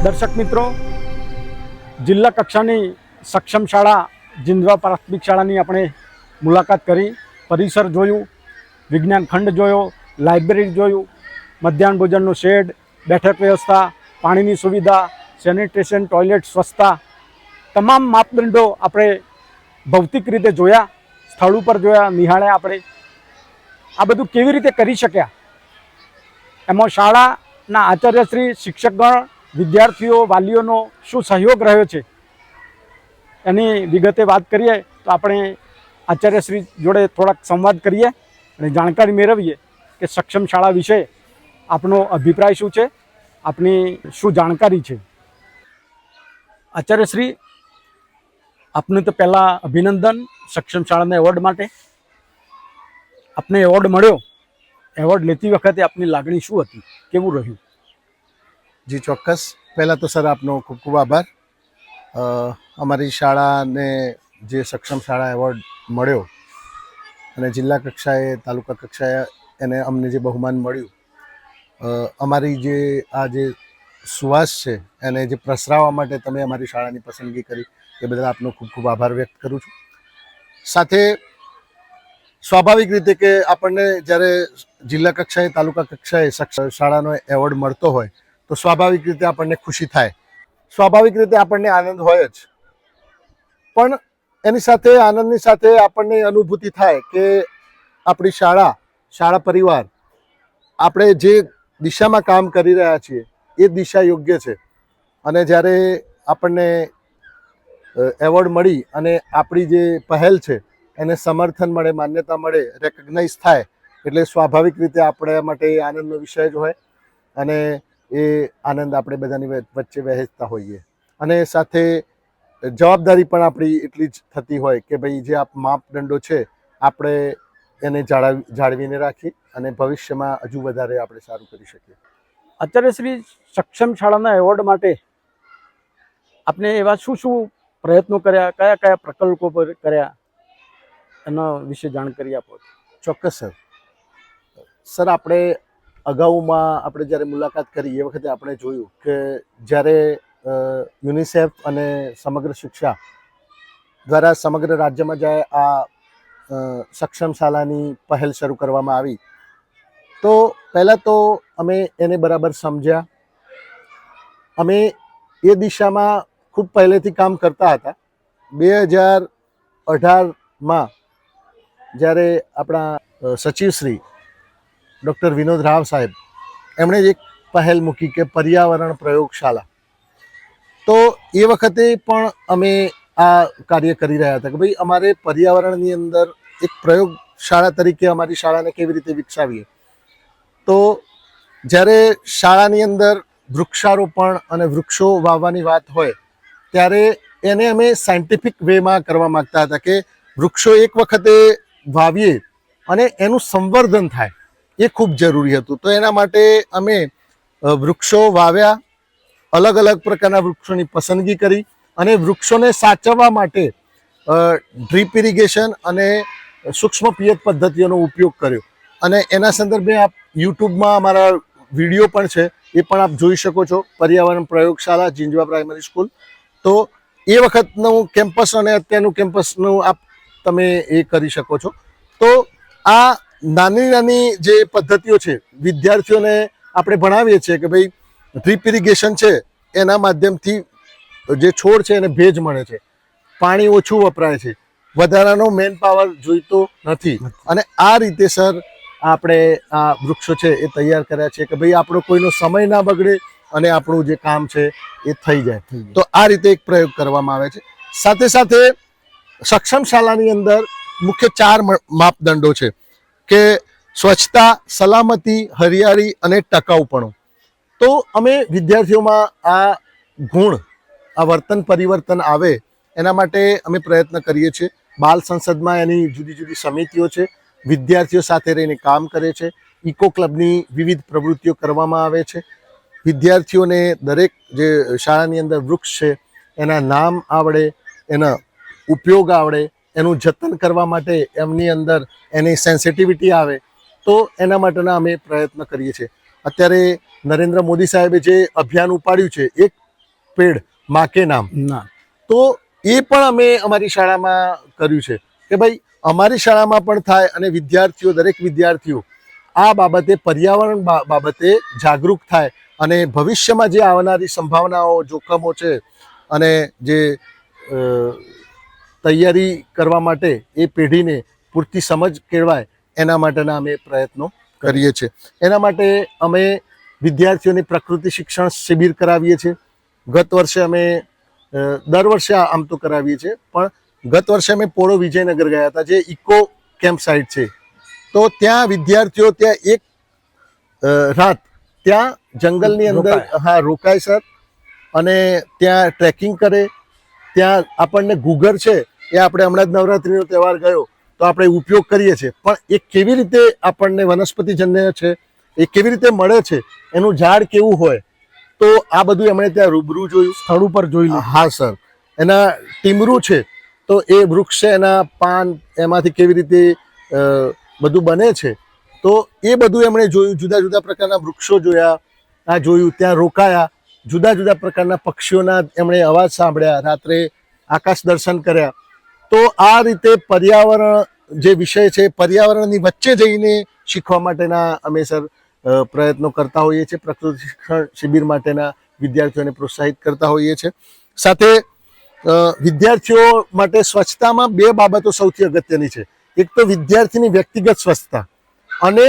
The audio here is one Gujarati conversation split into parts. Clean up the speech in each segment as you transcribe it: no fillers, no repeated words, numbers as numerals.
દર્શક મિત્રો, જિલ્લા કક્ષાની સક્ષમ શાળા જીંદવા પ્રાથમિક શાળાની આપણે મુલાકાત કરી, પરિસર જોયું, વિજ્ઞાન ખંડ જોયો, લાઇબ્રેરી જોયું, મધ્યાહન ભોજનનું શેડ, બેઠક વ્યવસ્થા, પાણીની સુવિધા, સેનિટેશન, ટોયલેટ, સ્વચ્છતા, તમામ માપદંડો આપણે ભૌતિક રીતે જોયા, સ્થળ ઉપર જોયા, નિહાળ્યા. આપણે આ બધું કેવી રીતે કરી શક્યા, એમાં શાળાના આચાર્યશ્રી, શિક્ષકગણ, વિદ્યાર્થીઓ, વાલીઓનો શું સહયોગ રહ્યો છે એની વિગતે વાત કરીએ તો આપણે આચાર્યશ્રી જોડે થોડાક સંવાદ કરીએ અને જાણકારી મેળવીએ કે સક્ષમ શાળા વિશે આપનો અભિપ્રાય શું છે, આપની શું જાણકારી છે. આચાર્યશ્રી, આપને તો પહેલાં અભિનંદન સક્ષમ શાળાના એવોર્ડ માટે. આપને એવોર્ડ મળ્યો, એવોર્ડ લેતી વખતે આપની લાગણી શું હતી, કેવું રહ્યું? જી ચોક્કસ. પહેલાં તો સર આપનો ખૂબ ખૂબ આભાર. અમારી શાળાને જે સક્ષમ શાળા એવોર્ડ મળ્યો અને જિલ્લા કક્ષાએ, તાલુકા કક્ષાએ એને અમને જે બહુમાન મળ્યું, અમારી જે આ જે સુવાસ છે એને જે પ્રસરાવવા માટે તમે અમારી શાળાની પસંદગી કરી એ બદલ આપનો ખૂબ ખૂબ આભાર વ્યક્ત કરું છું. સાથે સ્વાભાવિક રીતે કે આપણને જ્યારે જિલ્લા કક્ષાએ, તાલુકા કક્ષાએ શાળાનો એવોર્ડ મળતો હોય તો સ્વાભાવિક રીતે આપણને ખુશી થાય, સ્વાભાવિક રીતે આપણને આનંદ હોય જ. પણ એની સાથે, આનંદની સાથે આપણને અનુભૂતિ થાય કે આપણી શાળા પરિવાર, આપણે જે દિશામાં કામ કરી રહ્યા છીએ એ દિશા યોગ્ય છે. અને જ્યારે આપણને એવોર્ડ મળી અને આપણી જે પહેલ છે એને સમર્થન મળે, માન્યતા મળે, રેકગ્નાઇઝ થાય એટલે સ્વાભાવિક રીતે આપણા માટે આનંદનો વિષય જ હોય અને એ આનંદ આપણે બધાની વચ્ચે વહેંચતા હોઈએ. અને સાથે જવાબદારી પણ આપણી એટલી જ થતી હોય કે ભાઈ જે આ માપદંડો છે આપણે એને જાળવીને રાખી અને ભવિષ્યમાં હજુ વધારે આપણે સારું કરી શકીએ. આચાર્યશ્રી, સક્ષમ શાળાના એવોર્ડ માટે આપને એવા શું શું પ્રયત્નો કર્યા, કયા કયા પ્રકલ્પો પર કર્યા, એના વિશે જાણકારી આપો. ચોક્કસ સર. સર, આપણે અગાઉમાં આપણે જ્યારે મુલાકાત કરી એ વખતે આપણે જોયું કે જ્યારે યુનિસેફ અને સમગ્ર શિક્ષા દ્વારા સમગ્ર રાજ્યમાં જ્યારે આ સક્ષમ શાળાની પહેલ શરૂ કરવામાં આવી તો પહેલાં તો અમે એને બરાબર સમજ્યા. અમે એ દિશામાં ખૂબ પહેલેથી કામ કરતા હતા. 2018માં જ્યારે આપણા સચિવશ્રી ડૉક્ટર વિનોદ રાવ સાહેબ એમણે એક પહેલ મૂકી કે પર્યાવરણ પ્રયોગશાળા, તો એ વખતે પણ અમે આ કાર્ય કરી રહ્યા હતા કે ભાઈ અમારે પર્યાવરણની અંદર એક પ્રયોગશાળા તરીકે અમારી શાળાને કેવી રીતે વિકસાવીએ. તો જ્યારે શાળાની અંદર વૃક્ષારોપણ અને વૃક્ષો વાવવાની વાત હોય ત્યારે એને અમે સાયન્ટિફિક વેમાં કરવા માગતા હતા કે વૃક્ષો એક વખતે વાવીએ અને એનું સંવર્ધન થાય એ ખૂબ જરૂરી હતું. તો એના માટે અમે વૃક્ષો વાવ્યા, અલગ અલગ પ્રકારના વૃક્ષોની પસંદગી કરી અને વૃક્ષોને સાચવવા માટે ડ્રીપ ઇરિગેશન અને સૂક્ષ્મ પિયત પદ્ધતિઓનો ઉપયોગ કર્યો. અને એના સંદર્ભે આપ યુટ્યુબમાં અમારા વિડીયો પણ છે, એ પણ આપ જોઈ શકો છો. પર્યાવરણ પ્રયોગશાળા, જીંજવા પ્રાઇમરી સ્કૂલ. તો એ વખતનું કેમ્પસ અને અત્યારનું કેમ્પસનું આપ તમે એ કરી શકો છો. તો આ નાની નાની જે પદ્ધતિઓ છે, વિદ્યાર્થીઓને આપણે ભણાવીએ છીએ કે ભાઈ ડ્રીપ ઇરિગેશન છે એના માધ્યમથી જે છોડ છે એને ભેજ મળે છે, પાણી ઓછું વપરાય છે, વધારાનો મેન પાવર જોઈતો નથી. અને આ રીતે સર આપણે આ વૃક્ષો છે એ તૈયાર કર્યા છે કે ભાઈ આપણો કોઈનો સમય ના બગડે અને આપણું જે કામ છે એ થઈ જાય. તો આ રીતે એક પ્રયોગ કરવામાં આવે છે. સાથે સાથે સક્ષમ શાળાની અંદર મુખ્ય 4 માપદંડો છે કે સ્વચ્છતા, સલામતી, હરિયાળી અને ટકાઉપણું. તો અમે વિદ્યાર્થીઓમાં આ ગુણ, આ વર્તન પરિવર્તન આવે એના માટે અમે પ્રયત્ન કરીએ છીએ. બાલ સંસદમાં એની જુદી જુદી સમિતિઓ છે, વિદ્યાર્થીઓ સાથે રહીને કામ કરે છે. ઇકો ક્લબની વિવિધ પ્રવૃત્તિઓ કરવામાં આવે છે. વિદ્યાર્થીઓને દરેક જે શાળાની અંદર વૃક્ષ છે એના નામ આવડે, એના ઉપયોગ આવડે, એનું જતન કરવા માટે એમની અંદર એની સેન્સિટિવિટી આવે, તો એના માટેના અમે પ્રયત્ન કરીએ છીએ. અત્યારે નરેન્દ્ર મોદી સાહેબે જે અભિયાન ઉપાડ્યું છે, એક પેડ માં કે નામ, ના તો એ પણ અમે અમારી શાળામાં કર્યું છે કે ભાઈ અમારી શાળામાં પણ થાય અને વિદ્યાર્થીઓ, દરેક વિદ્યાર્થીઓ આ બાબતે, પર્યાવરણ બાબતે જાગૃત થાય અને ભવિષ્યમાં જે આવનારી સંભાવનાઓ, જોખમો છે અને જે તૈયારી કરવા માટે એ પેઢીને પૂરતી સમજ કેળવાય એના માટેના અમે પ્રયત્નો કરીએ છીએ. એના માટે અમે વિદ્યાર્થીઓની પ્રકૃતિ શિક્ષણ શિબિર કરાવીએ છીએ. ગત વર્ષે અમે દર વર્ષે આમ તો કરાવીએ છીએ, પણ ગત વર્ષે અમે પોળો વિજયનગર ગયા હતા, જે ઇકો કેમ્પ સાઇટ છે. તો ત્યાં વિદ્યાર્થીઓ ત્યાં એક રાત ત્યાં જંગલની અંદર રોકાય સર, અને ત્યાં ટ્રેકિંગ કરે. ત્યાં આપણને ગુગર છે એ આપણે હમણાં જ નવરાત્રિનો તહેવાર ગયો તો આપણે ઉપયોગ કરીએ છીએ, પણ એ કેવી રીતે આપણને વનસ્પતિજન્ય છે, એ કેવી રીતે મળે છે, એનું ઝાડ કેવું હોય, તો આ બધું એમણે ત્યાં રૂબરૂ જોયું, સ્થળ ઉપર જોઈ લીધું. હા સર. એના ટીમરું છે તો એ વૃક્ષ છે, એના પાન, એમાંથી કેવી રીતે બધું બને છે, તો એ બધું એમણે જોયું. જુદા જુદા પ્રકારના વૃક્ષો જોયા, આ જોયું, ત્યાં રોકાયા, જુદા જુદા પ્રકારના પક્ષીઓના એમણે અવાજ સાંભળ્યા, રાત્રે આકાશ દર્શન કર્યા. તો આ રીતે પર્યાવરણ જે વિષય છે, પર્યાવરણની વચ્ચે જઈને શીખવા માટેના અમે સર પ્રયત્નો કરતા હોઈએ છીએ. પ્રકૃતિ શિક્ષણ શિબિર માટેના વિદ્યાર્થીઓને પ્રોત્સાહિત કરતા હોઈએ છીએ. સાથે વિદ્યાર્થીઓ માટે સ્વચ્છતામાં બે બાબતો સૌથી અગત્યની છે. એક તો વિદ્યાર્થીની વ્યક્તિગત સ્વચ્છતા, અને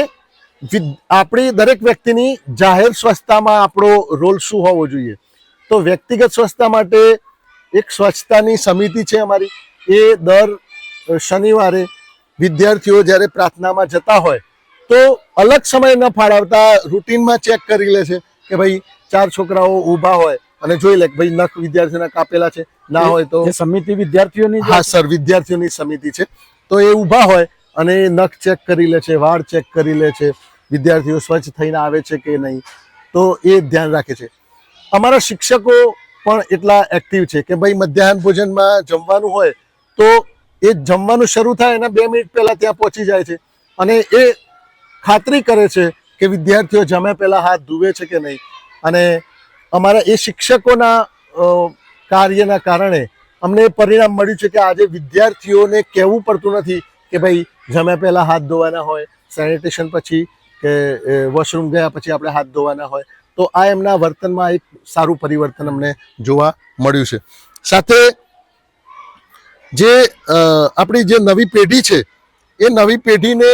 આપણી દરેક વ્યક્તિની જાહેર સ્વચ્છતામાં આપણો રોલ શું હોવો જોઈએ. તો વ્યક્તિગત સ્વચ્છતા માટે એક સ્વચ્છતાની સમિતિ છે અમારી. એ દર શનિવારે વિદ્યાર્થીઓ જ્યારે પ્રાર્થનામાં જતા હોય તો અલગ સમય ન ફાળવતા રૂટીનમાં ચેક કરી લે છે કે ભાઈ 4 છોકરાઓ ઊભા હોય અને જોઈ લે કે ભાઈ નખ વિદ્યાર્થીઓના કાપેલા છે, ના હોય તો. એ સમિતિ વિદ્યાર્થીઓની? હા સર, વિદ્યાર્થીઓની સમિતિ છે. તો એ ઊભા હોય અને નખ ચેક કરી લે છે, વાળ ચેક કરી લે છે, વિદ્યાર્થીઓ સ્વચ્છ થઈને આવે છે કે નહીં, તો એ ધ્યાન રાખે છે. અમારા શિક્ષકો પણ એટલા એક્ટિવ છે કે ભાઈ મધ્યાહન ભોજનમાં જમવાનું હોય તો એ જમવાનું શરૂ થાય એના 2 મિનિટ પહેલા ત્યાં પહોંચી જાય છે અને એ ખાતરી કરે છે કે વિદ્યાર્થીઓ જમ્યા પહેલા હાથ ધુવે છે કે નહીં. અને અમારા એ શિક્ષકોના કાર્યના કારણે અમને પરિણામ મળ્યું છે કે આજે વિદ્યાર્થીઓને કહેવું પડતું નથી કે ભાઈ જમ્યા પહેલા હાથ ધોવાના હોય, સેનિટેશન પછી કે વોશરૂમ ગયા પછી આપણે હાથ ધોવાના હોય. તો આ એમના વર્તનમાં એક સારું પરિવર્તન અમને જોવા મળ્યું છે. સાથે જે આપણી જે નવી પેઢી છે એ નવી પેઢીને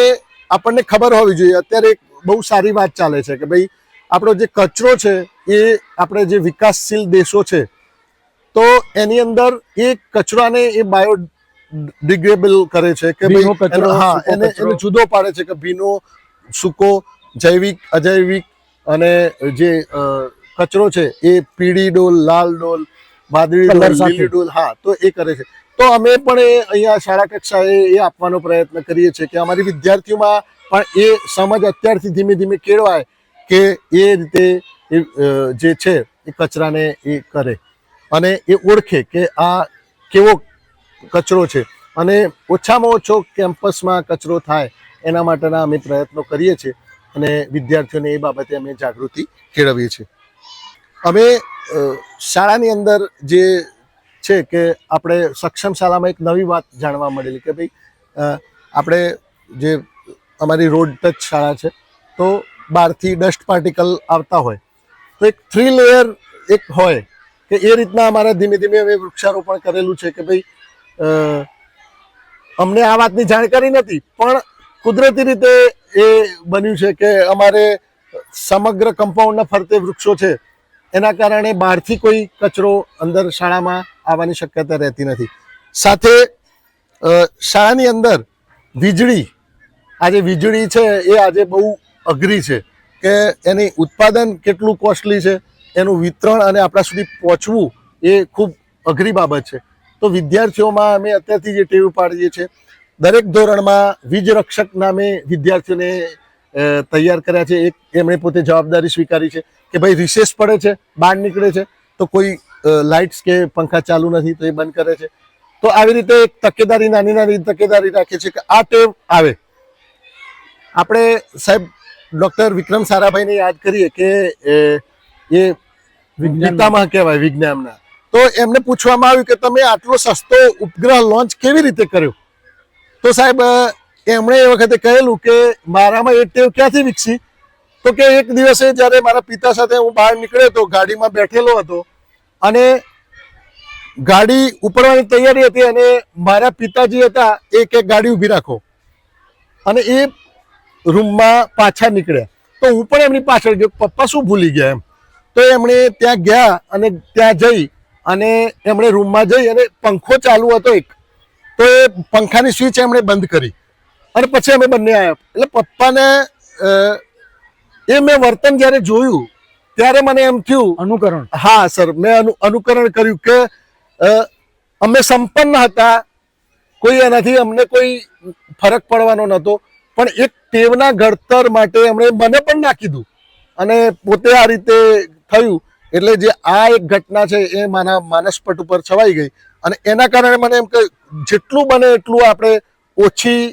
આપણને ખબર હોવી જોઈએ. અત્યારે એક બહુ સારી વાત ચાલે છે કે ભાઈ આપણો જે કચરો છે એ આપણે જે વિકાસશીલ દેશો છે તો એની અંદર એ કચરાને એ બાયોડિગ્રેડેબલ કરે છે કે ભાઈ હા એને જુદો પાડે છે કે ભીનો, સૂકો, જૈવિક, અજૈવિક, અને જે કચરો છે એ પીળી ડોલ, લાલ ડોલ, વાદળી ડોલ, લીલી ડોલ, હા, તો એ કરે છે. તો અમે પણ એ અહીંયા શાળા કક્ષાએ એ આપવાનો પ્રયત્ન કરીએ છીએ કે અમારી વિદ્યાર્થીઓમાં પણ એ સમજ અત્યારથી ધીમે ધીમે કેળવાય કે એ રીતે જે છે એ કચરાને એ કરે અને એ ઓળખે કે આ કેવો કચરો છે, અને ઓછામાં ઓછો કેમ્પસમાં કચરો થાય એના માટેના અમે પ્રયત્નો કરીએ છીએ અને વિદ્યાર્થીઓને એ બાબતે અમે જાગૃતિ કેળવીએ છીએ. અમે શાળાની અંદર જે છે કે આપણે સક્ષમ શાળામાં એક નવી વાત જાણવા મળેલી કે ભાઈ આપણે જે અમારી રોડ ટચ શાળા છે તો બહારથી ડસ્ટ પાર્ટિકલ આવતા હોય તો એક 3 લેયર એક હોય કે એ રીતના અમારા ધીમે ધીમે અમે વૃક્ષારોપણ કરેલું છે કે ભાઈ અમને આ વાતની જાણકારી નથી, પણ કુદરતી રીતે એ બન્યું છે કે અમારે સમગ્ર કમ્પાઉન્ડના ફરતે વૃક્ષો છે એના કારણે બહારથી કોઈ કચરો અંદર શાળામાં આવવાની શક્યતા રહેતી નથી. સાથે શાળાની અંદર વીજળી, આજે વીજળી છે એ આજે બહુ અઘરી છે કે એની ઉત્પાદન કેટલું કોસ્ટલી છે, એનું વિતરણ અને આપણા સુધી પહોંચવું એ ખૂબ અઘરી બાબત છે. તો વિદ્યાર્થીઓમાં અમે અત્યારથી જે ટેવ પાડીએ છીએ, દરેક ધોરણમાં વીજ રક્ષક નામે વિદ્યાર્થીઓને તૈયાર કર્યા છે. એક એમણે પોતે જવાબદારી સ્વીકારી છે કે ભાઈ રિસેસ પડે છે, બહાર નીકળે છે તો કોઈ લાઇટ્સ કે પંખા ચાલુ નથી તો એ બંધ કરે છે. તો આવી રીતે એક તકેદારી, નાની નાની તકેદારી રાખે છે કે આ ટેવ આવે. આપણે સાહેબ ડૉક્ટર વિક્રમ સારાભાઈને યાદ કરીએ કે એ વિજ્ઞાનમાં. પિતામહ કહેવાય વિજ્ઞાનના. તો એમને પૂછવામાં આવ્યું કે તમે આટલો સસ્તો ઉપગ્રહ લોન્ચ કેવી રીતે કર્યો? તો સાહેબ એમણે એ વખતે કહેલું કે મારામાં એ ટેવ ક્યાંથી વિકસી? તો કે એક દિવસે જ્યારે મારા પિતા સાથે હું બહાર નીકળ્યો તો ગાડીમાં બેઠેલો હતો અને ગાડી ઉપડવાની તૈયારી હતી અને મારા પિતાજી હતા એ કે ગાડી ઊભી રાખો અને એ રૂમમાં પાછા નીકળ્યા. તો હું પણ એમની પાછળ ગયો, પપ્પા શું ભૂલી ગયા એમ. તો એમણે ત્યાં ગયા અને ત્યાં જઈ અને એમણે રૂમમાં જઈ અને પંખો ચાલુ હતો એક, તો એ પંખાની સ્વિચ એમણે બંધ કરી અને પછી અમે બંને આવ્યા. એટલે પપ્પાને એ મેં વર્તન જ્યારે જોયું ત્યારે મને એમ થયું, અનુકરણ. હા સર, મેં અનુકરણ કર્યું કે અમે સંપન્ન હતા, કોઈ એનાથી અમને કોઈ ફરક પડવાનો નહોતો, પણ એક ટેવના ઘડતર માટે એમણે મને પણ ના કીધું અને પોતે આ રીતે થયું. એટલે જે આ એક ઘટના છે એ મારા માનસપટ ઉપર છવાઈ ગઈ અને એના કારણે મને એમ કે જેટલું બને એટલું આપણે ઓછી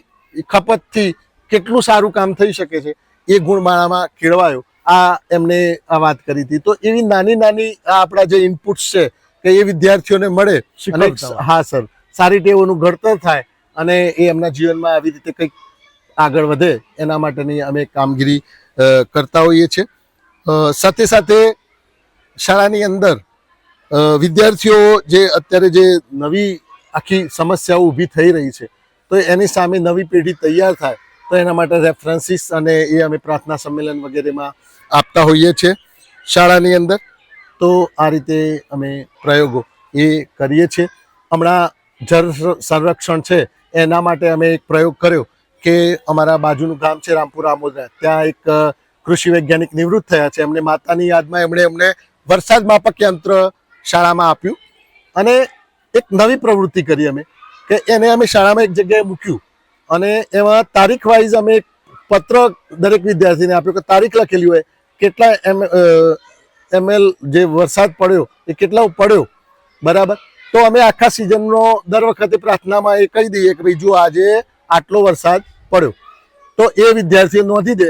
ખપતથી કેટલું સારું કામ થઈ શકે છે એ ગુણ મારામાં કેળવાયો. આ એમને આ વાત કરી હતી. તો એવી નાની નાની આ આપણા જે ઇનપુટ્સ છે કે એ વિદ્યાર્થીઓને મળે અને હા સર, સારી ટેવોનું ઘડતર થાય અને એ એમના જીવનમાં આવી રીતે કંઈક આગળ વધે એના માટેની અમે કામગીરી કરતા હોઈએ છીએ. સાથે સાથે શાળાની અંદર વિદ્યાર્થીઓ જે અત્યારે જે નવી આખી સમસ્યાઓ ઊભી થઈ રહી છે તો એની સામે નવી પેઢી તૈયાર થાય તો એના માટે રેફરન્સીસ અને એ અમે પ્રાર્થના સંમેલન વગેરેમાં આપતા હોઈએ છીએ શાળાની અંદર. તો આ રીતે અમે પ્રયોગો એ કરીએ છીએ. હમણાં જળ સંરક્ષણ છે એના માટે અમે એક પ્રયોગ કર્યો કે અમારા બાજુનું ગામ છે રામપુર આમોદરા, ત્યાં એક કૃષિ વૈજ્ઞાનિક નિવૃત્ત થયા છે. એમને માતાની યાદમાં અમને વરસાદ માપક યંત્ર શાળામાં આપ્યું અને એક નવી પ્રવૃત્તિ કરી અમે કે એને અમે શાળામાં એક જગ્યાએ મૂક્યું અને એમાં તારીખ વાઇઝ અમે એક પત્ર દરેક વિદ્યાર્થીને આપ્યો કે તારીખ લખેલી હોય કેટલા ml જે વરસાદ પડ્યો એ કેટલા પડ્યો, બરાબર. તો અમે આખા સિઝનનો દર વખતે પ્રાર્થનામાં એ કહી દઈએ કે ભાઈ જો આજે આટલો વરસાદ પડ્યો, તો એ વિદ્યાર્થીઓ નોંધી દે.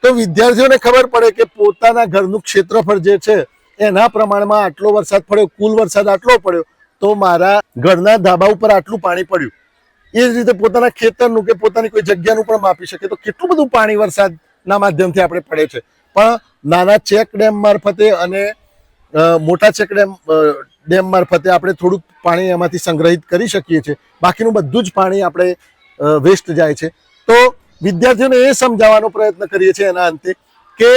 તો વિદ્યાર્થીઓને ખબર પડે કે પોતાના ઘરનું ક્ષેત્રફળ જે છે એના પ્રમાણમાં આટલો વરસાદ પડ્યો, કુલ વરસાદ આટલો પડ્યો, તો મારા ઘરના ધાબા ઉપર આટલું પાણી પડ્યું. એ જ રીતે પોતાના ખેતરનું કે પોતાની કોઈ જગ્યાનું પણ માપી શકે તો કેટલું બધું પાણી વરસાદના માધ્યમથી આપણે પડે છે. પણ નાના ચેક ડેમ મારફતે અને મોટા ચેક ડેમ મારફતે આપણે થોડુંક પાણી એમાંથી સંગ્રહિત કરી શકીએ છીએ, બાકીનું બધું જ પાણી આપણે વેસ્ટ જાય છે. તો વિદ્યાર્થીઓને એ સમજાવવાનો પ્રયત્ન કરીએ છીએ એના અંતે કે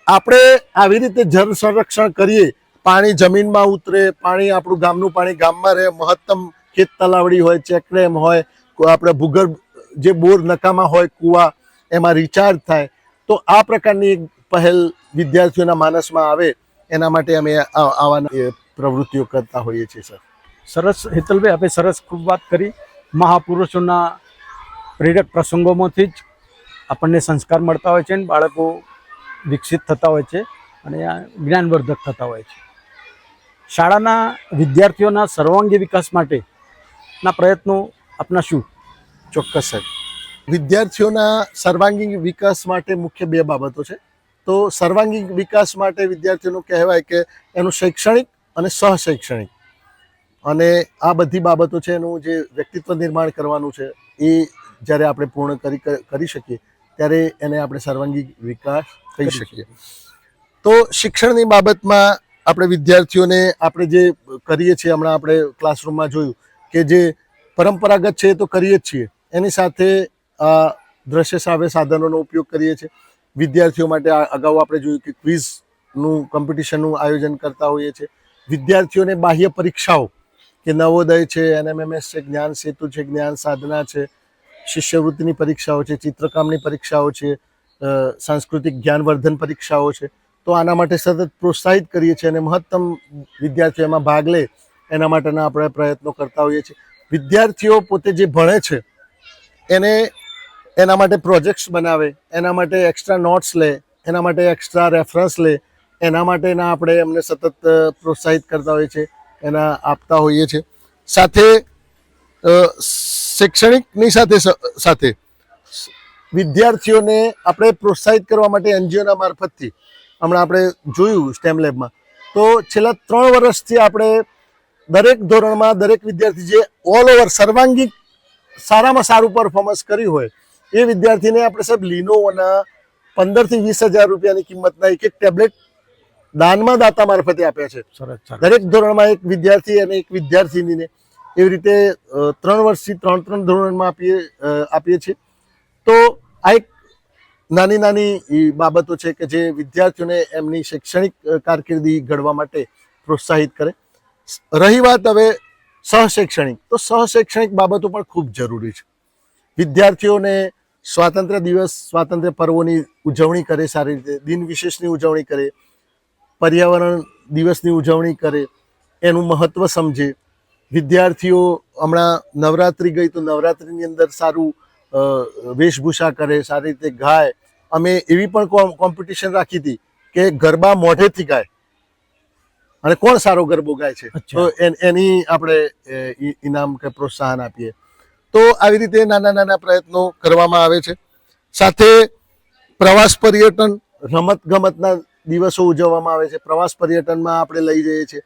આપણે આવી રીતે જળ સંરક્ષણ કરીએ, પાણી જમીનમાં ઉતરે, પાણી આપણું ગામનું પાણી ગામમાં રહે, મહત્તમ ખેત તલાવડી હોય, ચેકડેમ હોય, આપણે ભૂગર્ભ જે બોર નકામા હોય, કૂવા, એમાં રિચાર્જ થાય. તો આ પ્રકારની એક પહેલ વિદ્યાર્થીઓના માનસમાં આવે એના માટે અમે આવા પ્રવૃત્તિઓ કરતા હોઈએ છીએ સર. સરસ હેતલભાઈ, આપણે સરસ ખૂબ વાત કરી. મહાપુરુષોના પ્રેરક પ્રસંગોમાંથી જ આપણને સંસ્કાર મળતા હોય છે અને બાળકો વિકસિત થતા હોય છે અને જ્ઞાનવર્ધક થતા હોય છે. શાળાના વિદ્યાર્થીઓના સર્વાંગી વિકાસ માટેના પ્રયત્નો આપના શું? ચોક્કસ સાહેબ, વિદ્યાર્થીઓના સર્વાંગી વિકાસ માટે મુખ્ય બે બાબતો છે. તો સર્વાંગી વિકાસ માટે વિદ્યાર્થીઓનું કહેવાય કે એનું શૈક્ષણિક અને સહશૈક્ષણિક, અને આ બધી બાબતો છે એનું જે વ્યક્તિત્વ નિર્માણ કરવાનું છે એ જ્યારે આપણે પૂર્ણ કરી શકીએ ત્યારે એને આપણે સર્વાંગી વિકાસ કહી શકીએ. તો શિક્ષણની બાબતમાં આપણે વિદ્યાર્થીઓને આપણે જે કરીએ છીએ, હમણાં આપણે ક્લાસરૂમમાં જોયું કે જે પરંપરાગત છે એ તો કરીએ જ છીએ, એની સાથે દ્રશ્ય શ્રાવ્ય સાધનોનો ઉપયોગ કરીએ છીએ. વિદ્યાર્થીઓ માટે અગાઉ આપણે જોયું કે ક્વિઝનું કોમ્પિટિશનનું આયોજન કરતા હોઈએ છીએ. વિદ્યાર્થીઓને બાહ્ય પરીક્ષાઓ કે નવોદય છે, NMMS છે, જ્ઞાન સેતુ છે, જ્ઞાન સાધના છે, શિષ્યવૃત્તિની પરીક્ષાઓ છે, ચિત્રકામની પરીક્ષાઓ છે, સાંસ્કૃતિક જ્ઞાનવર્ધન પરીક્ષાઓ છે. તો આના માટે સતત પ્રોત્સાહિત કરીએ છીએ અને મહત્તમ વિદ્યાર્થીઓ એમાં ભાગ લે એના માટેના આપણે પ્રયત્નો કરતા હોઈએ છીએ. વિદ્યાર્થીઓ પોતે જે ભણે છે એના માટે પ્રોજેક્ટ્સ બનાવે, એના માટે એક્સ્ટ્રા નોટ્સ લે, એના માટે એક્સ્ટ્રા રેફરન્સ લે, એના માટેના આપણે એમને સતત પ્રોત્સાહિત કરતા હોઈએ છીએ, એના આપતા હોઈએ છીએ. સાથે શૈક્ષણિકની સાથે વિદ્યાર્થીઓને આપણે પ્રોત્સાહિત કરવા માટે NGOના મારફતથી હમણાં આપણે જોયું સ્ટેમ લેબમાં તો છેલ્લા 3 વર્ષથી આપણે દરેક ધોરણમાં દરેક વિદ્યાર્થી જે ઓલ ઓવર સર્વાંગી સારામાં સારું પરફોર્મન્સ કર્યું હોય એ વિદ્યાર્થીને આપણે સાહેબ લિનોવોના 15 થી 20,000 રૂપિયાની કિંમતના એક ટેબ્લેટ દાનમાં દાતા મારફતે આપ્યા છે. સરસ. દરેક ધોરણમાં એક વિદ્યાર્થી અને એક વિદ્યાર્થીનીને એવી રીતે 3 વર્ષથી 3 ધોરણમાં આપીએ છીએ. તો આ એક નાની નાની બાબતો છે કે જે વિદ્યાર્થીઓને એમની શૈક્ષણિક કારકિર્દી ઘડવા માટે પ્રોત્સાહિત કરે. રહી વાત હવે સહશૈક્ષણિક, તો સહશૈક્ષણિક બાબતો પણ ખૂબ જરૂરી છે. વિદ્યાર્થીઓને સ્વાતંત્ર્ય દિવસ, સ્વાતંત્ર્ય પર્વોની ઉજવણી કરે, સારી રીતે દિન વિશેષની ઉજવણી કરે, પર્યાવરણ દિવસની ઉજવણી કરે, એનું મહત્વ સમજે. વિદ્યાર્થીઓ હમણાં નવરાત્રિ ગઈ તો નવરાત્રિની અંદર સારું વેશભૂષા કરે, સારી રીતે ગાય. અમે એવી પણ કોમ્પિટિશન રાખી હતી કે ગરબા મોઢેથી ગાય અને કોણ સારો ગરબો ગાય છે તો એની આપણે ઇનામ કે પ્રોત્સાહન આપીએ. તો આવી રીતે નાના નાના પ્રયત્નો કરવામાં આવે છે. સાથે પ્રવાસ પર્યટન, રમત ગમતના દિવસો ઉજવવામાં આવે છે. પ્રવાસ પર્યટનમાં આપણે લઈ જઈએ છીએ.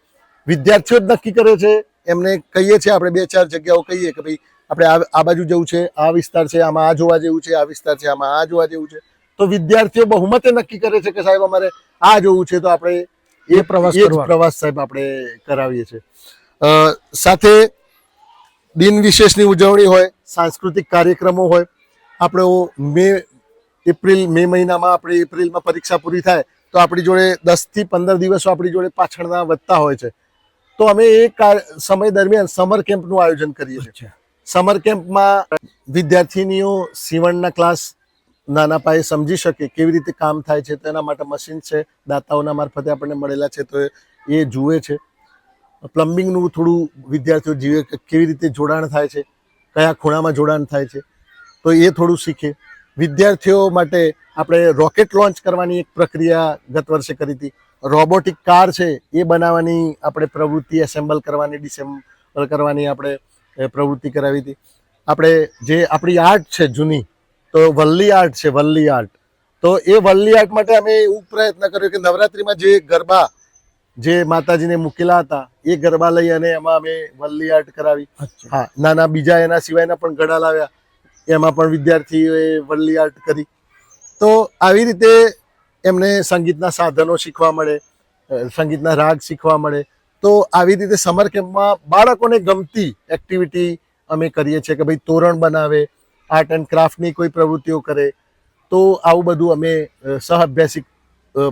વિદ્યાર્થીઓ જ નક્કી કરે છે, એમને કહીએ છીએ આપણે 2-4 જગ્યાઓ કહીએ કે ભાઈ આપણે આ બાજુ જવું છે, આ વિસ્તાર છે, આમાં આ જોવા જેવું છે, આ વિસ્તાર છે, આમાં આ જોવા જેવું છે. તો વિદ્યાર્થીઓ બહુમતે નક્કી કરે છે કે સાહેબ અમારે આ જોવું છે, તો આપણે એ પ્રવાસ સાહેબ આપણે કરાવીએ છીએ. સાથે દિન વિશેષની ઉજવણી હોય, સાંસ્કૃતિક કાર્યક્રમો હોય. આપણે મે મહિનામાં આપણે એપ્રિલમાં પરીક્ષા પૂરી થાય તો આપણી જોડે 10 થી 15 દિવસો આપણી જોડે પાછળના વધતા હોય છે. તો અમે એ સમય દરમિયાન સમર કેમ્પનું આયોજન કરીએ છીએ. સમર કેમ્પમાં વિદ્યાર્થીનીઓ સીવણના ક્લાસ નાના પાયે સમજી શકે, કેવી રીતે કામ થાય છે, તેના માટે મશીન છે, દાતાઓના મારફતે આપણને મળેલા છે, તો એ જુએ છે. પ્લમ્બિંગનું થોડું વિદ્યાર્થીઓ જીવે કે કેવી રીતે જોડાણ થાય છે, કયા ખૂણામાં જોડાણ થાય છે, તો એ થોડું શીખે. વિદ્યાર્થીઓ માટે આપણે રોકેટ લોન્ચ કરવાની એક પ્રક્રિયા ગત વર્ષે કરી હતી. રોબોટિક કાર છે એ બનાવવાની આપણે પ્રવૃત્તિ, એસેમ્બલ કરવાની, ડિસેમ્બલ કરવાની આપણે પ્રવૃત્તિ કરાવી હતી. આપણે જે આપણી આર્ટ છે જૂની, તો વલ્લી આર્ટ છે, વલ્લી આર્ટ. તો એ વલ્લી આર્ટ માટે અમે એવું પ્રયત્ન કર્યો કે નવરાત્રિમાં જે ગરબા જે માતાજીને મૂકેલા હતા એ ગરબા લઈ અને એમાં અમે વલ્લી આર્ટ કરાવી. હા, નાના બીજા એના સિવાયના પણ ઘડા લાવ્યા, એમાં પણ વિદ્યાર્થીઓએ વલ્લી આર્ટ કરી. તો આવી રીતે એમને સંગીતના સાધનો શીખવા મળે, સંગીતના રાગ શીખવા મળે. તો આવી રીતે સમર કેમ્પમાં બાળકોને ગમતી એક્ટિવિટી અમે કરીએ છીએ કે ભાઈ તોરણ બનાવે, આર્ટ એન્ડ ક્રાફ્ટની કોઈ પ્રવૃત્તિઓ કરે. તો આવું બધું અમે સહઅભ્યાસિક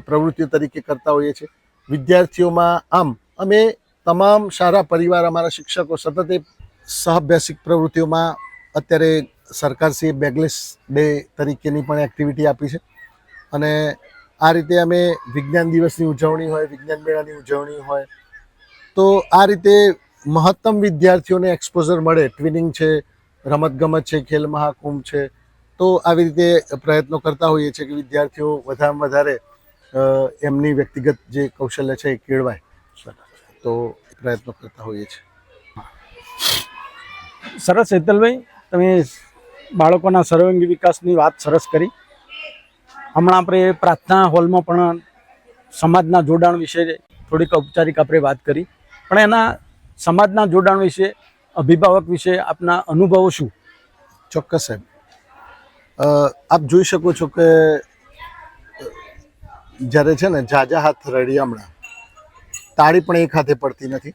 પ્રવૃત્તિઓ તરીકે કરતા હોઈએ છીએ વિદ્યાર્થીઓમાં. આમ અમે તમામ શાળા પરિવાર, અમારા શિક્ષકો સતત એ સહઅભ્યાસિક પ્રવૃત્તિઓમાં અત્યારે સરકારશ્રીએ બેગલેસ ડે તરીકેની પણ એક્ટિવિટી આપી છે. અને આ રીતે અમે વિજ્ઞાન દિવસની ઉજવણી હોય, વિજ્ઞાન મેળાની ઉજવણી હોય, તો આ રીતે મહત્તમ વિદ્યાર્થીઓને એક્સપોઝર મળે. ટ્વિનિંગ છે, રમતગમત છે, ખેલ મહાકુંભ છે. તો આવી રીતે પ્રયત્નો કરતા હોઈએ છીએ કે વિદ્યાર્થીઓ વધારેમાં વધારે એમની વ્યક્તિગત જે કૌશલ્ય છે એ કેળવાય. તો પ્રયત્નો કરતા હોઈએ છીએ. સરસ હેતલભાઈ, તમે બાળકોના સર્વાંગી વિકાસની વાત સરસ કરી. હમણાં આપણે પ્રાર્થના હોલમાં પણ સમાજના જોડાણ વિશે થોડીક ઔપચારિક આપણે વાત કરી, પણ એના સમાજના જોડાણ વિશે, અભિભાવક વિશે આપના અનુભવો શું? ચોક્કસ સાહેબ, આપ જોઈ શકો છો કે જ્યારે છે ને ઝાઝા હાથ રડ્યા, હમણાં તાળી પણ એક હાથે પડતી નથી.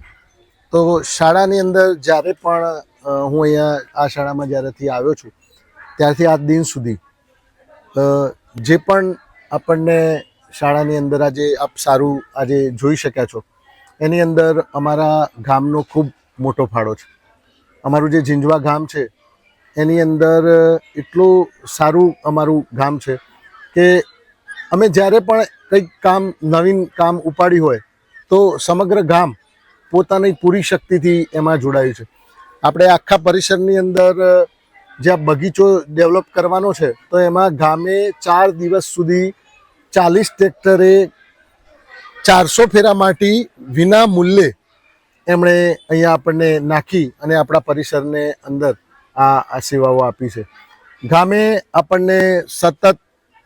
તો શાળાની અંદર જ્યારે પણ હું અહીંયા આ શાળામાં જ્યારેથી આવ્યો છું ત્યારથી આજ દિન સુધી જે પણ આપણને શાળાની અંદર આજે આપ સારું આજે જોઈ શક્યા છો, એની અંદર અમારા ગામનો ખૂબ મોટો ફાળો છે. અમારું જે ઝીંઝવા ગામ છે એની અંદર એટલું સારું અમારું ગામ છે કે અમે જ્યારે પણ કંઈક કામ, નવીન કામ ઉપાડ્યું હોય તો સમગ્ર ગામ પોતાની પૂરી શક્તિથી એમાં જોડાયું છે. આપણે આખા પરિસરની અંદર જ્યાં બગીચો ડેવલપ કરવાનો છે તો એમાં ગામે 4 દિવસ સુધી 40 ટ્રેક્ટરે 400 ફેરા માટી વિના મૂલ્યે એમણે અહીંયા આપણને નાખી અને આપણા પરિસરને અંદર આ સેવાઓ આપી છે. ગામે આપણને સતત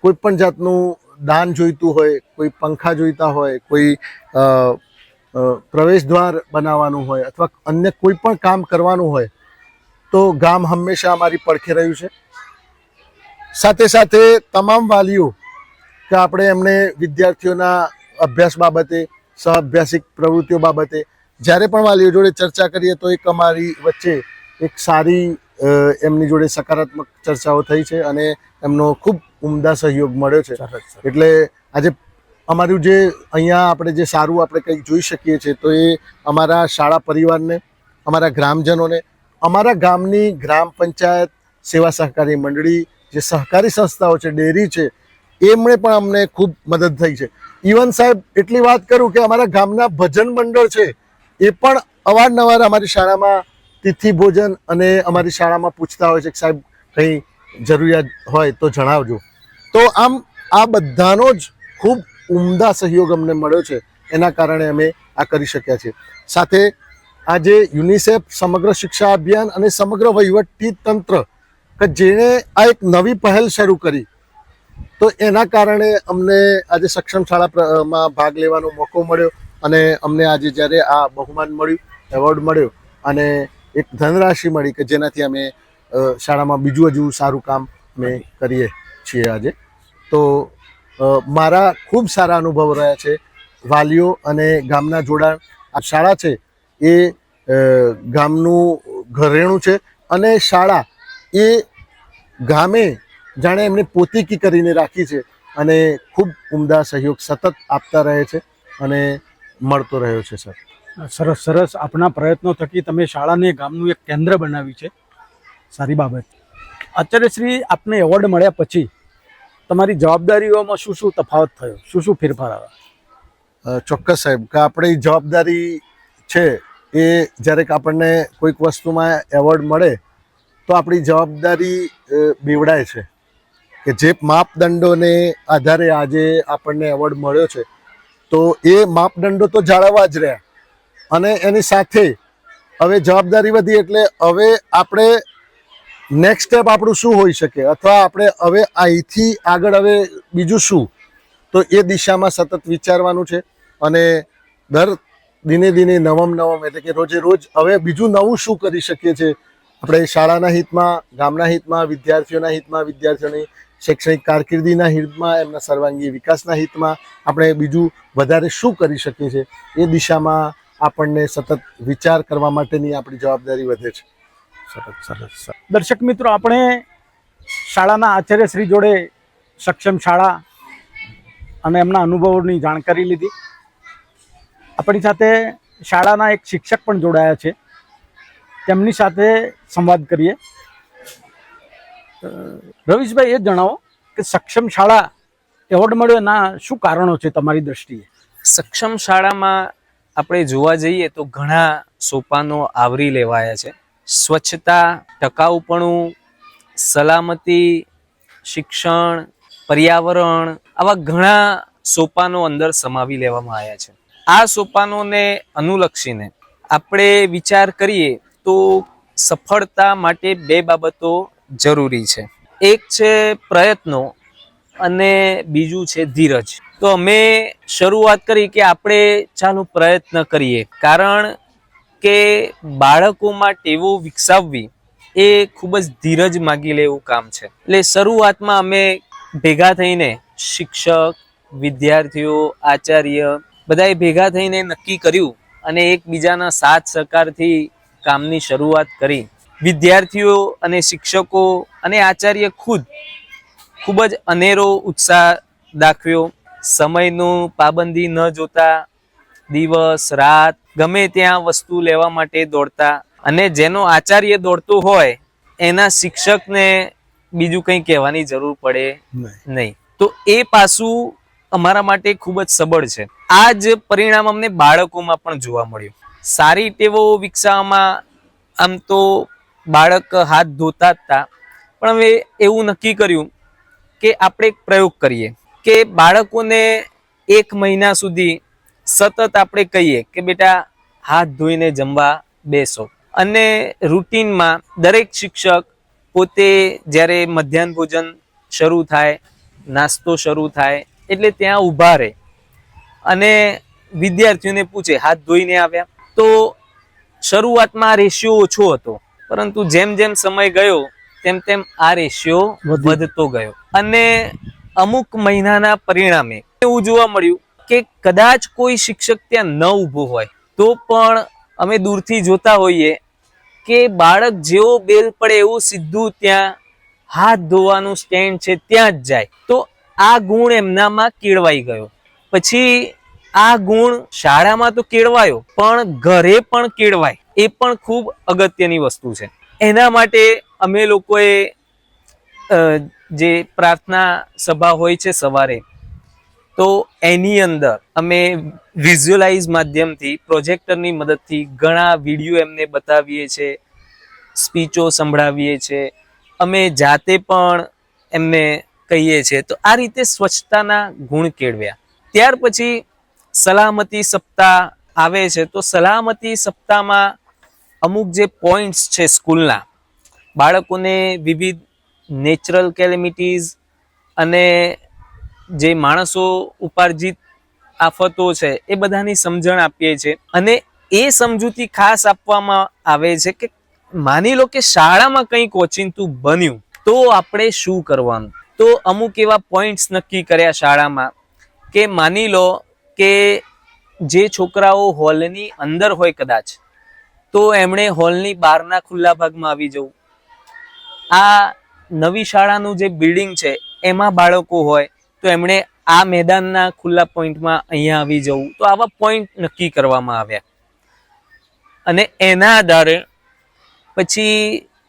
કોઈ પણ જાતનું દાન જોઈતું હોય, કોઈ પંખા જોઈતા હોય, કોઈ પ્રવેશ દ્વાર બનાવવાનું હોય અથવા અન્ય કોઈ પણ કામ કરવાનું હોય તો ગામ હંમેશા અમારી પડખે રહ્યું છે. સાથે સાથે તમામ વાલીઓ કે આપણે એમને વિદ્યાર્થીઓના અભ્યાસ બાબતે, સહઅભ્યાસિક પ્રવૃત્તિઓ બાબતે જ્યારે પણ વાલીઓ જોડે ચર્ચા કરીએ તો એક અમારી વચ્ચે એક સારી એમની જોડે સકારાત્મક ચર્ચાઓ થઈ છે અને એમનો ખૂબ ઉમદા સહયોગ મળ્યો છે. એટલે આજે અમારું જે અહીંયા આપણે જે સારું આપણે કંઈક જોઈ શકીએ છીએ તો એ અમારા શાળા પરિવારને, અમારા ગ્રામજનોને, અમારા ગામની ગ્રામ પંચાયત, સેવા સહકારી મંડળી, જે સહકારી સંસ્થાઓ છે, ડેરી છે, એમણે પણ અમને ખૂબ મદદ થઈ છે. ઇવન સાહેબ એટલી વાત કરું કે અમારા ગામના ભજન મંડળ છે એ પણ અવારનવાર અમારી શાળામાં તિથિ ભોજન અને અમારી શાળામાં પૂછતા હોય છે કે સાહેબ કંઈ જરૂરિયાત હોય તો જણાવજો. તો આમ આ બધાનો જ ખૂબ ઉમદા સહયોગ અમને મળ્યો છે. એના કારણે અમે આ કરી શક્યા છીએ. સાથે આજે યુનિસેફ સમગ્ર શિક્ષા અભિયાન અને સમગ્ર વહીવટી તંત્ર કે જેણે આ એક નવી પહેલ શરૂ કરી તો એના કારણે અમને આજે સક્ષમ શાળામાં ભાગ લેવાનો મોકો મળ્યો અને અમને આજે જ્યારે આ બહુમાન મળ્યું, એવોર્ડ મળ્યો અને એક ધનરાશિ મળી કે જેનાથી અમે શાળામાં બીજું હજુ સારું કામ અમે કરીએ છીએ આજે. તો મારા ખૂબ સારા અનુભવ રહ્યા છે. વાલીઓ અને ગામના જોડાણ, આ શાળા છે એ ગામનું ઘરેણું છે અને શાળા એ ગામે જાણે એમને પોતીકી કરીને રાખી છે અને ખૂબ ઉમદા સહયોગ સતત આપતા રહે છે અને મળતો રહ્યો છે. સર, સરસ સરસ. આપના પ્રયત્નો થકી તમે શાળાને ગામનું એક કેન્દ્ર બનાવ્યું છે, સારી બાબત. આચાર્યશ્રી, આપને એવોર્ડ મળ્યા પછી તમારી જવાબદારીઓમાં શું શું તફાવત થયો, શું શું ફેરફાર આવ્યા? ચોક્કસ સાહેબ, કે આપણી જવાબદારી છે એ જ્યારે આપણને કોઈક વસ્તુમાં એવોર્ડ મળે તો આપણી જવાબદારી બેવડાય છે કે જે માપદંડોને આધારે આજે આપણને એવોર્ડ મળ્યો છે તો એ માપદંડો તો જાળવવા જ રહ્યા અને એની સાથે હવે જવાબદારી વધી એટલે હવે આપણે નેક્સ્ટ સ્ટેપ આપણું શું હોઈ શકે અથવા આપણે હવે અહીંથી આગળ હવે બીજું શું, તો એ દિશામાં સતત વિચારવાનું છે અને દર દિને દિને નવમ એટલે કે રોજે રોજ હવે બીજું નવું શું કરી શકીએ છીએ આપણે શાળાના હિતમાં, ગામના હિતમાં, વિદ્યાર્થીઓના હિતમાં, વિદ્યાર્થીઓની શૈક્ષણિક કારકિર્દીના હિતમાં, એમના સર્વાંગી વિકાસના હિતમાં આપણે બીજું વધારે શું કરી શકીએ છીએ એ દિશામાં આપણને સતત વિચાર કરવા માટેની આપણી જવાબદારી વધે છે. સરસ સરસ. દર્શક મિત્રો, આપણે શાળાના આચાર્યશ્રી જોડે સક્ષમ શાળા અને એમના અનુભવોની જાણકારી લીધી. આપણી સાથે શાળાના એક શિક્ષક પણ જોડાયા છે, તેમની સાથે સંવાદ કરીએ. રવીશભાઈ, એ જણાવો કે સક્ષમ શાળા એવોર્ડ મળ્યો એના શું કારણો છે તમારી દ્રષ્ટિએ? સક્ષમ શાળામાં આપણે જોવા જઈએ તો ઘણા સોપાનો આવરી લેવાયા છે. સ્વચ્છતા, ટકાઉપણું, સલામતી, શિક્ષણ, પર્યાવરણ, આવા ઘણા સોપાનો અંદર સમાવી લેવામાં આવ્યા છે. આ સોપાનોને અનુલક્ષીને આપણે વિચાર કરીએ તો સફળતા માટે બે બાબતો જરૂરી છે. એક છે પ્રયત્નો અને બીજું છે ધીરજ. તો અમે શરૂઆત કરી કે આપણે ચાલો પ્રયત્ન કરીએ, કારણ કે બાળકોમાં ટેવો વિકસાવવી એ ખૂબ જ ધીરજ માગી લે એવું કામ છે. એટલે શરૂઆતમાં અમે ભેગા થઈને શિક્ષક, વિદ્યાર્થીઓ, આચાર્ય બધાએ ભેગા થઈને નક્કી કર્યું અને એકબીજાના સાથ સહકારથી કામની શરૂઆત કરી. વિદ્યાર્થીઓ અને શિક્ષકો અને આચાર્ય ખુદ ખૂબ જ અનેરો ઉત્સાહ દાખવ્યો. સમયનું પાબંદી ન જોતા દિવસ રાત ગમે ત્યાં વસ્તુ લેવા માટે દોડતા અને જેનો આચાર્ય દોડતો હોય એના શિક્ષકને બીજું કંઈ કહેવાની જરૂર પડે નહીં. તો એ પાસું અમારા માટે ખૂબ જ સબળ છે. આ જ પરિણામ અમને બાળકોમાં પણ જોવા મળ્યું. સારી ટેવો વિકસાવવામાં આમ તો બાળક હાથ ધોતા જ હતા, પણ હવે એવું નક્કી કર્યું કે આપણે એક પ્રયોગ કરીએ કે બાળકોને 1 મહિના સુધી સતત આપણે કહીએ કે બેટા હાથ ધોઈને જમવા બેસો અને રૂટીનમાં દરેક શિક્ષક પોતે જ્યારે મધ્યાહન ભોજન શરૂ થાય, નાસ્તો શરૂ થાય એટલે ત્યાં ઊભા રહે અને વિદ્યાર્થીઓને પૂછે હાથ ધોઈને આવ્યા, તો શરૂઆતમાં આ રેશિયો ઓછો હતો, પરંતુ જેમ જેમ સમય ગયો તેમ તેમ આ રેશિયો વધતો ગયો અને અમુક મહિનાના પરિણામે એવું જોવા મળ્યું કે કદાચ કોઈ શિક્ષક ત્યાં ન ઊભો હોય તો પણ અમે દૂરથી જોતા હોઈએ કે બાળક જેવો બેલ પડે એવું સીધું ત્યાં હાથ ધોવાનું સ્ટેન્ડ છે ત્યાં જ જાય. તો આ ગુણ એમનામાં કેળવાઈ ગયો. પછી આ ગુણ શાળામાં તો કેળવાયો પણ ઘરે પણ કેળવાય, એ પણ ખૂબ અગત્યની વસ્તુ છે. એના માટે અમે લોકોએ જે પ્રાર્થના સભા હોય છે સવારે, તો એની અંદર અમે વિઝ્યુઅલાઇઝ માધ્યમથી પ્રોજેક્ટરની મદદથી ઘણા વિડીયો એમને બતાવીએ છીએ, સ્પીચો સંભળાવીએ છીએ, અમે જાતે પણ એમને કહીએ છીએ. તો આ રીતે સ્વચ્છતાના ગુણ કેળવ્યા. ત્યાર પછી સલામતી સપ્તાહ આવે છે. તો સલામતી સપ્તાહમાં અમુક જે પોઈન્ટ્સ છે સ્કૂલના, બાળકોને વિવિધ નેચરલ કેલેમિટીઝ અને જે માણસો ઉપાર્જિત આફતો છે એ બધાની સમજણ આપીએ છીએ. અને એ સમજૂતી ખાસ આપવામાં આવે છે કે માની લો કે શાળામાં કંઈક ઓચિંતું બન્યું તો આપણે શું કરવાનું. તો અમુક એવા પોઈન્ટ્સ નક્કી કર્યા શાળામાં કે માની લો કે જે છોકરાઓ હોલની અંદર હોય કદાચ, તો એમણે હોલની બહારના ખુલ્લા ભાગમાં આવી જવું. આ નવી શાળાનું જે બિલ્ડિંગ છે એમાં બાળકો હોય તો એમણે આ મેદાનના ખુલ્લા પોઈન્ટમાં અહીંયા આવી જવું. તો આવા પોઈન્ટ નક્કી કરવામાં આવ્યા અને એના આધારે પછી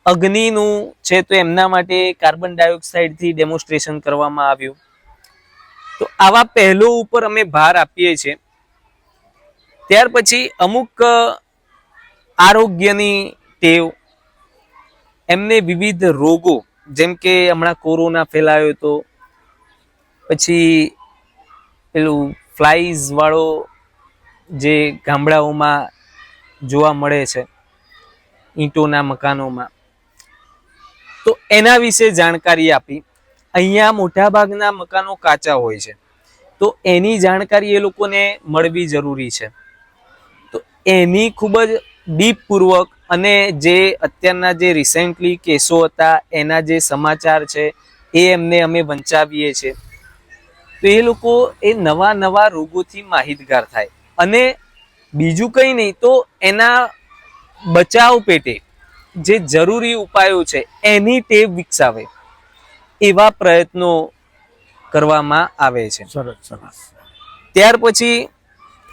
અગ્નિનું છે તો એમના માટે કાર્બન ડાયોક્સાઇડથી ડેમોન્સ્ટ્રેશન કરવામાં આવ્યું. તો આવા પહેલો ઉપર અમે ભાર આપીએ છીએ. ત્યાર પછી અમુક આરોગ્યની ટેવ, એમને વિવિધ રોગો, જેમ કે હમણાં કોરોના ફેલાયો તો પછી પેલું ફ્લાઇઝ વાળો જે ગામડાઓમાં જોવા મળે છે ઈંટોના મકાનોમાં, તો એના વિશે જાણકારી આપી. અહીંયા મોટાભાગના મકાનો કાચા હોય છે તો એની જાણકારી એ લોકોને મળવી જરૂરી છે. તો એની ખૂબ જ ડીપપૂર્વક અને જે અત્યારના જે રિસેન્ટલી કેસો હતા એના જે સમાચાર છે એ એમને અમે વંચાવીએ છીએ. તો એ લોકો એ નવા નવા રોગોથી માહિતગાર થાય અને બીજું કંઈ નહીં તો એના બચાવ પેટે જે જરૂરી ઉપાયો છે એની ટેવ વિકસાવે, એવા પ્રયત્નો કરવામાં આવે છે. સરસ સરસ. ત્યાર પછી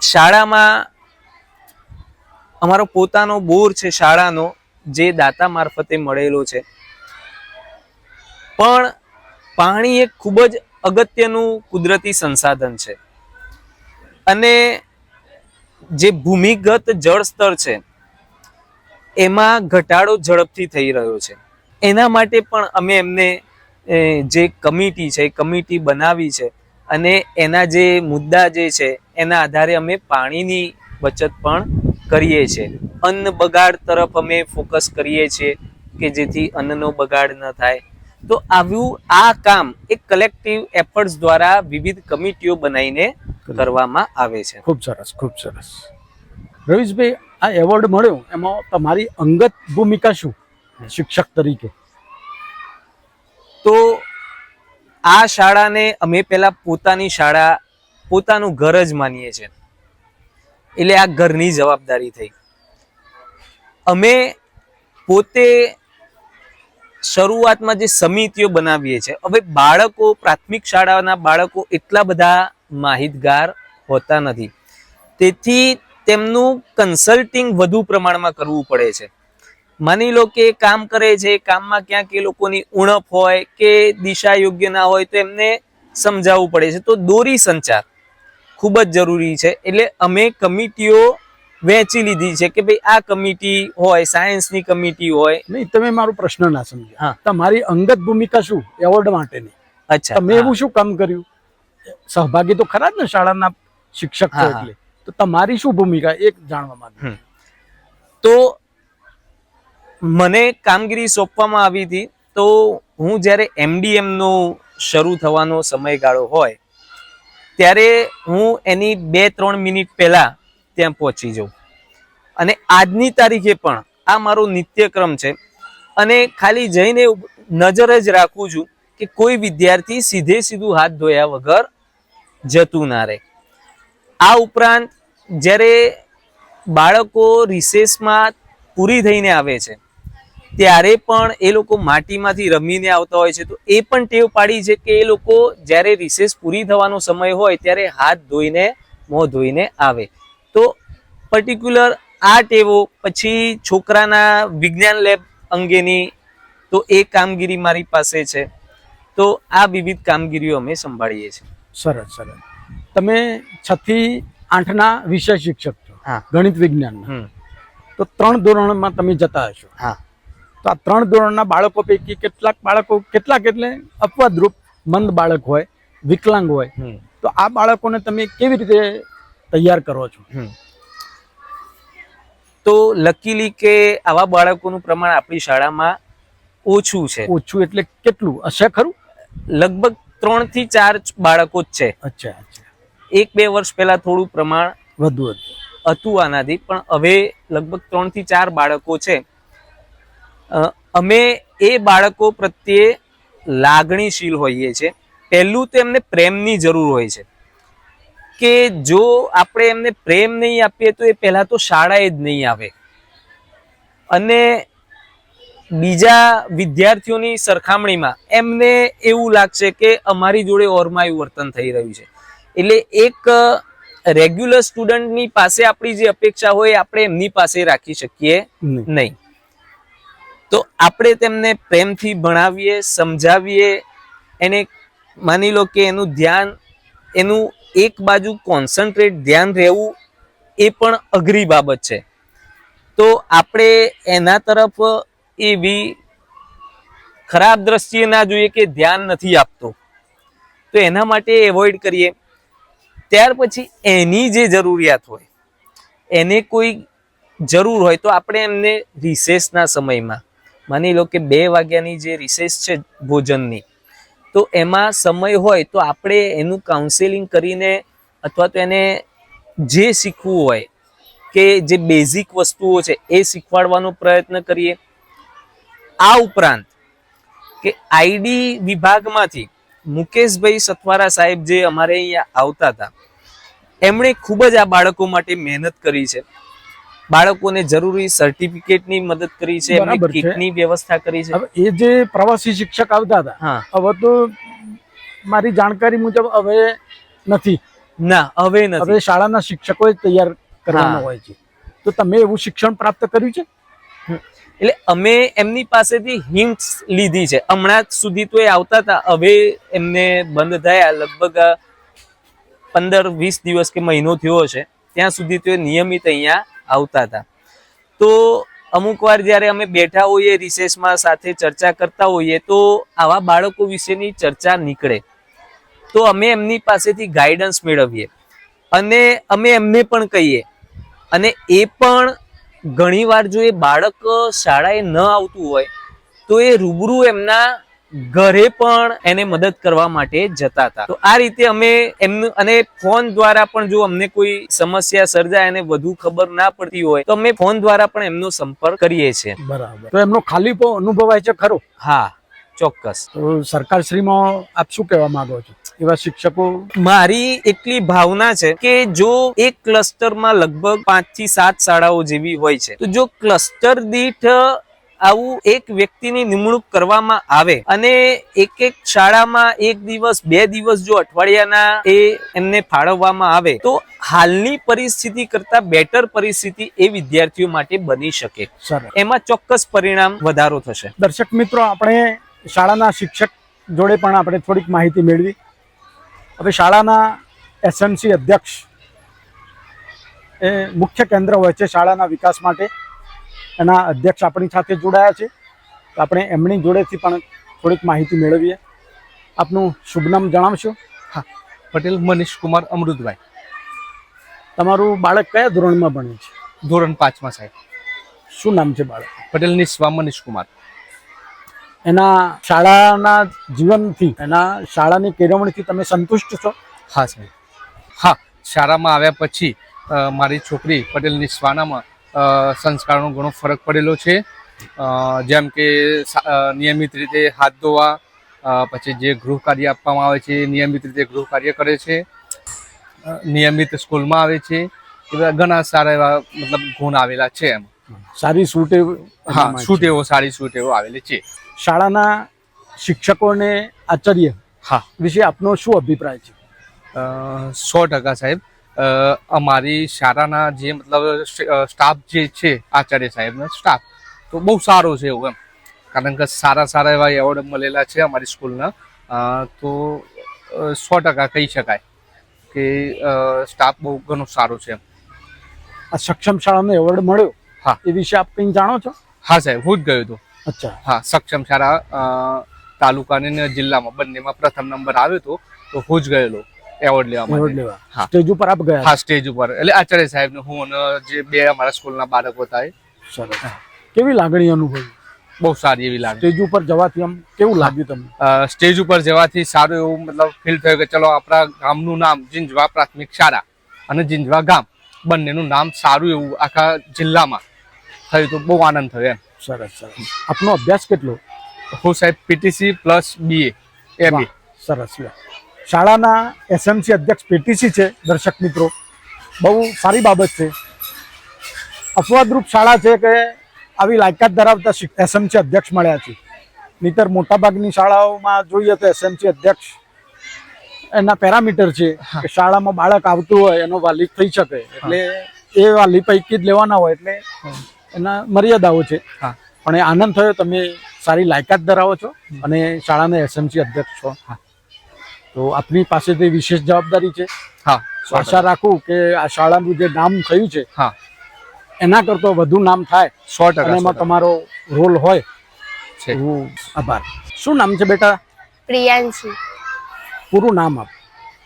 શાળામાં અમારો પોતાનો બોર છે શાળાનો, જે દાતા મારફતે મળેલો છે. પણ પાણી એક ખૂબ જ અગત્યનું કુદરતી સંસાધન છે અને જે ભૂમિગત જળ સ્તર છે એમાં ઘટાડો ઝડપથી થઈ રહ્યો છે. એના માટે પણ અમે એમને જે કમિટી છે એ કમિટી બનાવી છે અને એના જે મુદ્દા જે છે એના આધારે અમે પાણીની બચત પણ કરીએ છીએ. અન્ન બગાડ તરફ અમે ફોકસ કરીએ છીએ કે જેથી અન્નનો બગાડ ન થાય. તો આવું આ કામ એક કલેક્ટિવ એફર્ટ્સ દ્વારા વિવિધ કમિટીઓ બનાવીને કરવામાં આવે છે. ખૂબ સરસ, ખૂબ સરસ. રવીશભાઈ, આ એવોર્ડ મળ્યો એમાં તમારી અંગત ભૂમિકા શું શિક્ષક તરીકે? તો આ શાળાને અમે પહેલા પોતાની શાળા, પોતાનું ઘર જ માનીએ છીએ, એટલે આ ઘરની જવાબદારી થઈ. અમે પોતે શરૂઆતમાં જે સમિતિઓ બનાવીએ છીએ, હવે બાળકો, પ્રાથમિક શાળાના બાળકો એટલા બધા માહિતગાર હોતા નથી, તેથી તેમનું કન્સલ્ટિંગ વધુ પ્રમાણમાં કરવું પડે છે. માની લો કે કામ કરે છે, કામમાં ક્યાંક એ લોકોની ઉણપ હોય કે દિશા યોગ્ય ના હોય તો એમને સમજાવવું પડે છે. તો દોરી સંચાર ખૂબ જ જરૂરી છે. એટલે અમે કમિટીઓ વહેંચી લીધી છે કે ભાઈ આ કમિટી હોય, સાયન્સની કમિટી હોય. નહીં, તમે મારો પ્રશ્ન ના સમજ્યા. હા. તમારી અંગત ભૂમિકા શું એવોર્ડ માટેની? અચ્છા, તમે એવું શું કામ કર્યું? સહભાગી તો ખરા જ ને શાળાના શિક્ષક છો એટલે. તો તમારી શું ભૂમિકા એક જાણવા માંગુ. તો મને કામગીરી સોંપવામાં આવી હતી. તો હું જ્યારે MDM નો શરૂ થવાનો સમયગાળો હોય ત્યારે હું એની 2-3 મિનિટ પહેલા ત્યાં પહોંચી જાઉં. અને આજની તારીખે પણ આ મારો નિત્યક્રમ છે. અને ખાલી જઈને નજર જ રાખું છું કે કોઈ વિદ્યાર્થી સીધું હાથ ધોયા વગર જતું ના રહે. આ ઉપરાંત જ્યારે બાળકો રિસેસમાં પૂરી થઈને આવે છે ત્યારે પણ એ લોકો માટીમાંથી રમીને આવતા હોય છે. તો એ પણ ટેવ પાડી છે કે એ લોકો જ્યારે રિસેસ પૂરી થવાનો સમય હોય ત્યારે હાથ ધોઈને મોં ધોઈને આવે. તો પર્ટિક્યુલર આ ટેવો, પછી છોકરાના વિજ્ઞાન લેબ અંગેની તો એ કામગીરી મારી પાસે છે. તો આ વિવિધ કામગીરીઓ અમે સંભાળીએ છીએ. સરસ સરસ. તમે 6 થી 8ના વિષય શિક્ષક છો, હા. ગણિત વિજ્ઞાનના. તો 3 ધોરણમાં તમે જતા હશો. હા. તો આ 3 ધોરણના બાળકો પૈકી કેટલાક એટલે અપવાદરૂપ મંદ બાળક હોય, વિકલાંગ હોય, તો આ બાળકોને તમે કેવી રીતે તૈયાર કરો છો? તો લકીલી કે આવા બાળકોનું પ્રમાણ આપણી શાળામાં ઓછું છે. ઓછું એટલે કેટલું હશે ખરું? લગભગ 3 થી 4 બાળકો જ છે. અચ્છા અચ્છા. 1-2 વર્ષ પહેલા થોડું પ્રમાણ વધુ હતું આનાથી, પણ હવે લગભગ 3 થી 4 બાળકો છે. અમે એ બાળકો પ્રત્યે લાગણીશીલ હોઈએ છીએ. પહેલું તો એમને પ્રેમની જરૂર હોય છે કે જો આપણે એમને પ્રેમ નહીં આપીએ તો એ પહેલા તો શાળાએ જ નહીં આવે. અને બીજા વિદ્યાર્થીઓની સરખામણીમાં એમને એવું લાગશે કે અમારી જોડે ઓરમાયું વર્તન થઈ રહ્યું છે. એટલે એક રેગ્યુલર સ્ટુડન્ટની પાસે આપણી જે અપેક્ષા હોય આપણે એમની પાસે રાખી શકીએ નહીં. તો આપણે તેમને પ્રેમથી ભણાવીએ, સમજાવીએ. એને માની લો કે એનું ધ્યાન, એનું એક બાજુ કોન્સન્ટ્રેટ ધ્યાન રહેવું એ પણ અઘરી બાબત છે. તો આપણે એના તરફ એવી ખરાબ દ્રષ્ટિએ ના જોઈએ કે ધ્યાન નથી આપતો, તો એના માટે એવોઇડ કરીએ. ત્યાર પછી એની જે જરૂરિયાત હોય, એને કોઈ જરૂર હોય તો આપણે એમને રિસેસના સમયમાં, માની લો કે 2 વાગ્યાની જે રિસેસ છે ભોજનની, તો એમાં સમય હોય તો આપણે એનું કાઉન્સેલિંગ કરીને અથવા તો એને જે શીખવું હોય કે જે બેઝિક વસ્તુઓ છે એ શીખવાડવાનો પ્રયત્ન કરીએ. આ ઉપરાંત કે આઈડી વિભાગમાંથી મુકેશભાઈ સથવારા સાહેબ જે અમારે અહીંયા આવતા હતા, એમણે ખૂબ જ આ બાળકો માટે મહેનત કરી છે. બાળકોને જરૂરી સર્ટિફિકેટની મદદ કરી છે, એમની કીટની વ્યવસ્થા કરી છે. એ જે પ્રવાસી શિક્ષક આવતા હતા, હવે તો મારી જાણકારી મુજબ હવે નથી. ના, હવે નથી. હવે શાળાના શિક્ષકો જ તૈયાર કરવાના હોય છે. તો તમે એવું શિક્ષણ પ્રાપ્ત કર્યું છે? એટલે અમે એમની પાસેથી હિન્ટ્સ લીધી છે. હમણાં સુધી તો એ આવતા હતા, હવે એમને બંધ થયા. લગભગ 15-20 દિવસ કે મહિનો થયો હશે. ત્યાં સુધી તો એ નિયમિત અહીંયા આવતા હતા. તો અમુક વાર જ્યારે અમે બેઠા હોઈએ રિસેસમાં, સાથે ચર્ચા કરતા હોઈએ, તો આવા બાળકો વિશેની ચર્ચા નીકળે તો અમે એમની પાસેથી ગાઈડન્સ મેળવીએ અને અમે એમને પણ કહીએ. અને એ પણ ઘણીવાર જો એ બાળક શાળાએ ન આવતું હોય તો એ રૂબરૂ એમના ઘરે પણ એને મદદ કરવા માટે જતા હતા. તો આ રીતે અમે એમનું, અને ફોન દ્વારા પણ જો અમને કોઈ સમસ્યા સર્જાય અને વધુ ખબર ના પડતી હોય તો અમે ફોન દ્વારા પણ એમનો સંપર્ક કરીએ છીએ. બરાબર. તો એમનો ખાલીપો અનુભવાય છે ખરો? હા, ચોક્કસ. તો સરકારશ્રીમાં આપ શું કહેવા માંગો છો એવા શિક્ષકો? મારી એટલી ભાવના છે કે જો એક ક્લસ્ટરમાં લગભગ 5 થી 7 શાળાઓ જેવી હોય છે, તો જો ક્લસ્ટર દીઠ આવું એક વ્યક્તિની નિમણૂક કરવામાં આવે અને એક શાળામાં 1 દિવસ 2 દિવસ જો અઠવાડિયાના એમને ફાળવવામાં આવે તો હાલની પરિસ્થિતિ કરતા બેટર પરિસ્થિતિ એ વિદ્યાર્થીઓ માટે બની શકે. એમાં ચોક્કસ પરિણામ વધારો થશે. દર્શક મિત્રો, આપણે શાળાના શિક્ષક જોડે પણ આપણે થોડીક માહિતી મેળવી. હવે શાળાના એસએમસી અધ્યક્ષ એ મુખ્ય કેન્દ્ર હોય છે શાળાના વિકાસ માટે. એના અધ્યક્ષ આપણી સાથે જોડાયા છે, તો આપણે એમની જોડેથી પણ થોડીક માહિતી મેળવીએ. આપનું શુભ નામ જણાવશો? હા, પટેલ મનીષ કુમાર અમૃતભાઈ. તમારું બાળક કયા ધોરણમાં ભણે છે? ધોરણ 5માં સાહેબ. શું નામ છે બાળક? પટેલ નિસ્વા મનીષ કુમાર. એના શાળાના જીવનથી, એના શાળાની કેળવણીથી તમે સંતુષ્ટ છો? હા સાહેબ. હા, શાળામાં આવ્યા પછી મારી છોકરી પટેલ નિસ્વાનામાં સંસ્કારનો ઘણો ફરક પડેલો છે. જેમ કે નિયમિત રીતે હાથ ધોવા, પછી જે ગૃહ કાર્ય આપવામાં આવે છે નિયમિત રીતે ગૃહ કાર્ય કરે છે, નિયમિત સ્કૂલમાં આવે છે. એવા ઘણા સારા એવા મતલબ ગુણ આવેલા છે એમ. સારી સૂટે હા, છૂટેવો સારી છૂટેવો આવેલી છે. શાળાના શિક્ષકો અને આચાર્ય હા, વિશે આપનો શું અભિપ્રાય છે? 100% સાહેબ. અમારી શાળાના જે મતલબ સ્ટાફ જે છે, આચાર્ય સાહેબનો સ્ટાફ તો બહુ સારો છે એવું એમ. કારણ કે સારા સારા એવા એવોર્ડ મળેલા છે અમારી સ્કૂલના. તો 100% કહી શકાય કે સ્ટાફ બહુ ઘણો સારો છે એમ. આ સક્ષમ શાળાનો એવોર્ડ મળ્યો, હા. એ વિશે આપ કંઈ જાણો છો? હા સાહેબ, હું જ ગયો હતો. અચ્છા, હા, સક્ષમ શાળા તાલુકાની અને જિલ્લામાં બંનેમાં પ્રથમ નંબર આવ્યો હતો. તો હું જ ગયેલો એવોર્ડ લેવા એવોર્ડ માટે. લેવા હા. સ્ટેજ ઉપર આપ ગયા? હા, સ્ટેજ ઉપર એટલે આચાર્ય સાહેબ ને હું અને જે બે અમારા સ્કૂલના બાળકો હતા એ. સરસ. કેવી લાગણી અનુભવી બહુ સારી એવી લાગે. સ્ટેજ ઉપર જવાથી? આમ કેવું લાગ્યું તમને? સ્ટેજ ઉપર જવાથી સારું એવું મતલબ ફીલ થયું કે ચલો આપણા ગામનું નામ જીંજવા પ્રાથમિક શાળા અને જીંજવા ગામ બંનેનું નામ સારું એવું આખા જિલ્લામાં થયું તો બહુ આનંદ થયો એમ. સરસ સરસ. આપનો અભ્યાસ કેટલો? હું સાહેબ PTC પ્લસ BA MA. વાહ, સરસ. શાળાના SMC અધ્યક્ષ PTC છે. દર્શક મિત્રો, બહુ સારી બાબત છે. અપવાદરૂપ શાળા છે કે આવી લાયકાત ધરાવતા SMC અધ્યક્ષ મળ્યા છે. નહીતર મોટાભાગની શાળાઓમાં જોઈએ તો SMC અધ્યક્ષ એના પેરામીટર છે કે શાળામાં બાળક આવતું હોય એનો વાલી થઈ શકે, એટલે એ વાલી પૈકી જ લેવાના હોય, એટલે એના મર્યાદાઓ છે. હા. પણ એ આનંદ થયો, તમે સારી લાયકાત ધરાવો છો અને શાળાના SMC અધ્યક્ષ છો. હા. તો આપની પાસેથી વિશેષ જવાબદારી છે. હા, આશા રાખું કે આ શાળાનું જે નામ થયું છે હા, એના કરતો વધુ નામ થાય 100%. અને એમાં તમારો રોલ હોય. છે. આભાર. શું નામ છે બેટા? પ્રિયાંશી. પૂરું નામ આપ.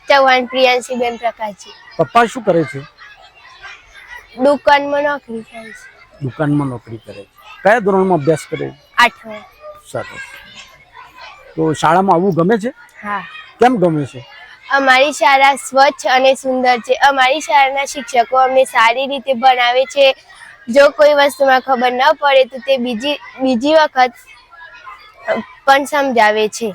ચૌહાણ પ્રિયાંશી બેન પ્રકાશજી. પપ્પા શું કરે છે? દુકાનમાં નોકરી થાય છે. દુકાનમાં નોકરી કરે છે. કયા ધોરણમાં અભ્યાસ કરે છે? 8મા. સરસ. તો શાળામાં આવવું ગમે છે? હા. કેમ ગમે છે? અમારી શાળા સ્વચ્છ અને સુંદર છે. અમારી શાળાના શિક્ષકો અમને સારી રીતે ભણાવે છે. જો કોઈ વસ્તુમાં ખબર ન પડે તો તે બીજી વખત પણ સમજાવે છે.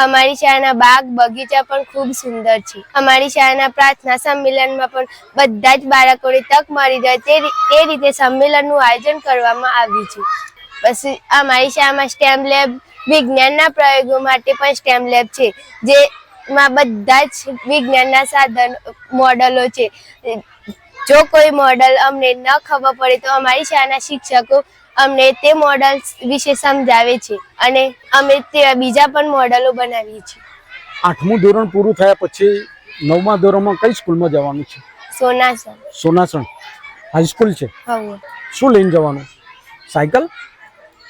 અમારી શાળાના બાગ બગીચા પણ ખૂબ સુંદર છે. અમારી શાળાના પ્રાર્થના સંમેલનમાં પણ બધા જ બાળકોને તક મળી જાય તે રીતે સંમેલનનું આયોજન કરવામાં આવ્યું છે. પછી અમારી શાળામાં સ્ટેમ લેબ, વિજ્ઞાનના પ્રયોગો માટે પણ સ્ટેમ લેબ છે, જેમાં બધા જ વિજ્ઞાનના સાધન મોડલો છે. જો કોઈ મોડલ અમને ન ખબર પડે તો અમારી શાળાના શિક્ષકો અમને તે મોડલ વિશે સમજાવે છે અને અમે તે બીજા પણ મોડલો બનાવીએ છીએ. 8મું ધોરણ પૂરું થયા પછી 9મા ધોરણમાં કઈ સ્કૂલમાં જવાનું છે? સોનાસર. સોનાસણ હાઈસ્કૂલ છે. હવે શું લઈને જવાનું? સાયકલ?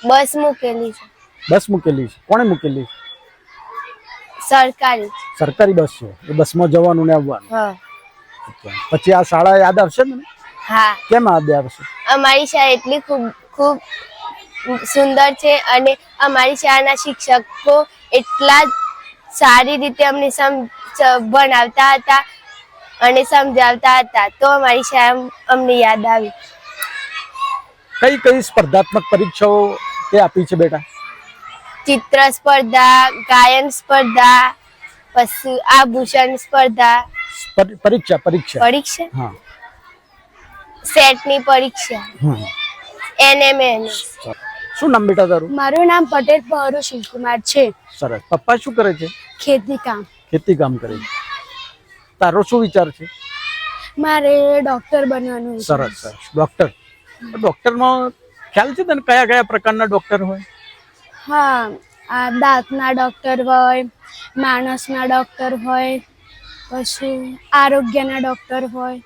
બસ મૂકેલી છે. બસ મૂકેલી છે. કોણે મૂકેલી? સરકારી. સરકારી બસ છે. એ બસમાં જવાનું ને આવવાનું. હા. પછી આ શાળા યાદ આવશે ને? હા. કેમ યાદ આવશે? અમારી શાળા એટલી ખૂબ સુંદર છે અને અમારી શાળાના શિક્ષકો એટલા સારી રીતે અમને ભણાવતા હતા અને સમજાવતા હતા, તો અમારી શાળા અમને યાદ આવી. કઈ કઈ સ્પર્ધાત્મક પરીક્ષાઓ તે આપી છે બેટા? ચિત્ર સ્પર્ધા, ગાયન સ્પર્ધા, પછી આભૂષણ સ્પર્ધા. પરીક્ષા. હા. સેટની પરીક્ષા. NMNS. શું નામ બેટા તારું? મારું નામ પટેલ પહરુ શિવકુમાર છે. સરસ. પપ્પા શું કરે છે? ખેતી કામ. ખેતી કામ કરે છે. તારો શું વિચાર છે? મારે ડોક્ટર બનવાનું છે. સરસ સરસ. ડોક્ટરમાં ખ્યાલ છે તને કયા કયા પ્રકારના ડોક્ટર હોય? હા, આ દાંતના ડોક્ટર હોય, માણસના ડોક્ટર હોય, પછી આરોગ્યના ડોક્ટર હોય.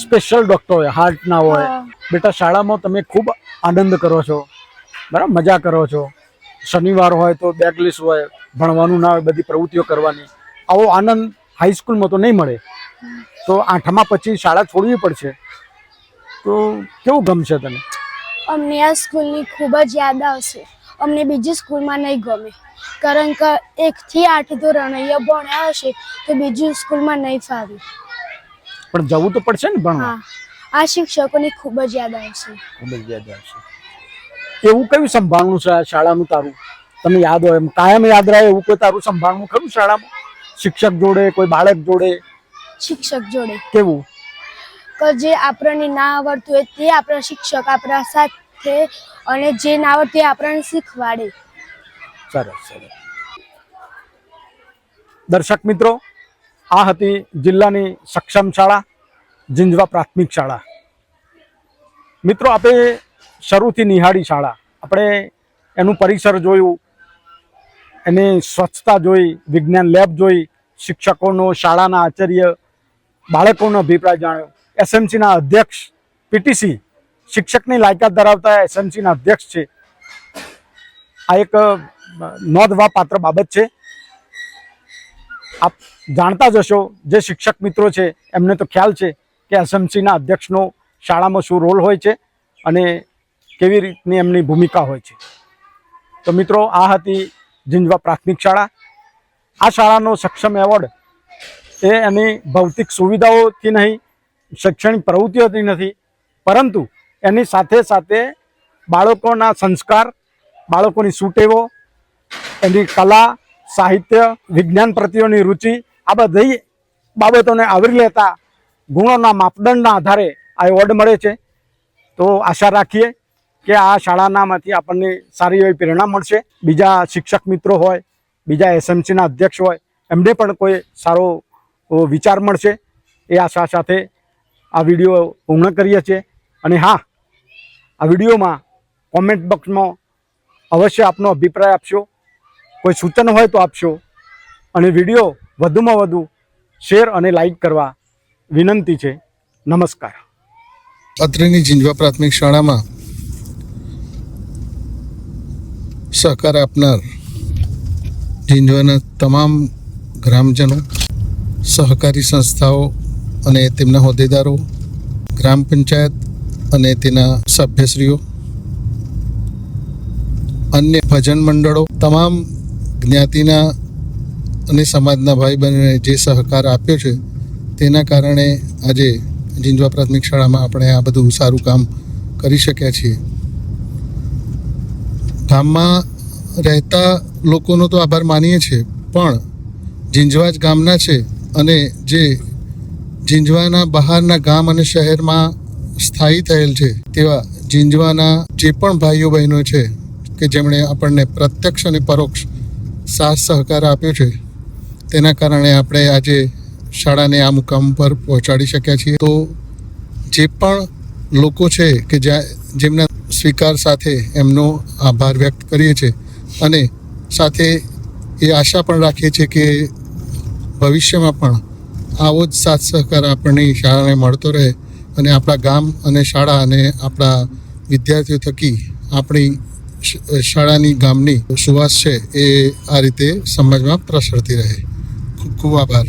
સ્પેશિયલ ડોક્ટર હોય, હાર્ટના હોય. હા. બેટા શાળામાં તમે ખૂબ આનંદ કરો છો, બરાબર, મજા કરો છો. શનિવાર હોય તો બેગલિસ હોય, ભણવાનું ના હોય, બધી પ્રવૃત્તિઓ કરવાની. આવો આનંદ હાઈસ્કૂલમાં તો નહીં મળે. તો 8મા પછી શાળા છોડવી પડશે, તો કેવું ગમશે તને? અમને આ સ્કૂલની ખૂબ જ યાદ આવશે. અમને બીજી સ્કૂલમાં નહીં ગમે, કારણ કે 1 થી 8 ધોરણ અહીંયા ભણ્યા હશે તો બીજી સ્કૂલમાં નહીં ફાવે. પણ જવું તો પડશે ને ભણવા. હા, આ શિક્ષકોની ખૂબ જ યાદ આવશે. ખૂબ જ યાદ આવશે. એવું કયું સંભાળનું છે આ શાળાનું તારું, તમે યાદ હોય એમ કાયમ યાદ રહે એવું કોઈ તારું સંભાળનું ખરું શાળામાં? શિક્ષક જોડે, કોઈ બાળક જોડે? શિક્ષક જોડે કેવું? કે જે આપણને ના આવડતું હોય તે આપણા શિક્ષક આપણા સાથે, અને જે ના આવડતું એ આપણને શીખવાડે. સરસ સરસ. દર્શક મિત્રો, આ હતી જિલ્લાની સક્ષમ શાળા જીંજવા પ્રાથમિક શાળા. મિત્રો, આપણે શરૂથી નિહાળી શાળા, આપણે એનું પરિસર જોયું, એની સ્વચ્છતા જોઈ, વિજ્ઞાન લેબ જોઈ, શિક્ષકોનો, શાળાના આચાર્ય, બાળકોનો અભિપ્રાય જાણ્યો. એસએમસીના અધ્યક્ષ પીટીસી, શિક્ષકની લાયકાત ધરાવતા એસએમસીના અધ્યક્ષ છે. આ એક નોંધવા પાત્ર બાબત છે. આપ જાણતા જ હશો, જે શિક્ષક મિત્રો છે એમને તો ખ્યાલ છે કે એસએમસીના અધ્યક્ષનો શાળામાં શું રોલ હોય છે અને કેવી રીતની એમની ભૂમિકા હોય છે. તો મિત્રો, આ હતી જીંજવા પ્રાથમિક શાળા. આ શાળાનો સક્ષમ એવોર્ડ એ એની ભૌતિક સુવિધાઓથી નહીં, શૈક્ષણિક પ્રવૃત્તિઓથી નથી, પરંતુ એની સાથે સાથે બાળકોના સંસ્કાર, બાળકોની સુટેવો, એની કલા, સાહિત્ય, વિજ્ઞાન પ્રત્યેની રુચિ, આ બધી બાબતોને આવરી લેતા ગુણોના માપદંડના આધારે આ એવોર્ડ મળે છે. તો આશા રાખીએ કે આ શાળાનામાંથી આપણને સારી એવી પ્રેરણા મળશે. બીજા શિક્ષક મિત્રો હોય, બીજા એસએમસીના અધ્યક્ષ હોય, એમને પણ કોઈ સારો વિચાર મળશે એ આશા સાથે આ વિડીયો પૂર્ણ કરીએ છીએ. અને હા, આ વિડીયોમાં કોમેન્ટ બોક્સમાં અવશ્ય આપનો અભિપ્રાય આપશો, કોઈ સૂચન હોય તો આપશો, અને વિડીયો વધુમાં વધુ શેર અને લાઈક કરવા વિનંતી છે. નમસ્કાર. અત્રેની જીંજવા પ્રાથમિક શાળામાં સહકાર આપનાર જીંજવાના તમામ ગ્રામજનો, સહકારી સંસ્થાઓ અને તેમના હોદ્દેદારો, ગ્રામ પંચાયત અને તેના સભ્યશ્રીઓ, અન્ય ભજન મંડળો, તમામ જ્ઞાતિના અને સમાજના ભાઈ બહેનોને જે સહકાર આપ્યો છે તેના કારણે આજે જીંજવા પ્રાથમિક શાળામાં આપણે આ બધું સારું કામ કરી શક્યા છીએ. ગામમાં રહેતા લોકોનો તો આભાર માનીએ છીએ, પણ જીંજવા જ ગામના છે અને જે જીંજવાના બહારના ગામ અને શહેરમાં સ્થાયી થયેલ છે તેવા જીંજવાના જે પણ ભાઈઓ બહેનો છે કે જેમણે આપણને પ્રત્યક્ષ અને પરોક્ષ સાથ સહકાર આપ્યો છે, તેના કારણે આપણે આજે શાળાને આ મુકામ પર પહોંચાડી શક્યા છીએ. તો જે પણ લોકો છે કે જેમના સ્વીકાર સાથે એમનો આભાર વ્યક્ત કરીએ છીએ, અને સાથે એ આશા પણ રાખીએ છીએ કે ભવિષ્યમાં પણ આવો જ સાથ સહકાર આપણને શાળાને મળતો રહે, અને આપણા ગામ અને શાળા અને આપણા વિદ્યાર્થીઓ થકી આપણી શાળાની ગામની સુવાસ છે એ આ રીતે સમાજમાં પ્રસરતી રહે. ખૂબ ખૂબ આભાર.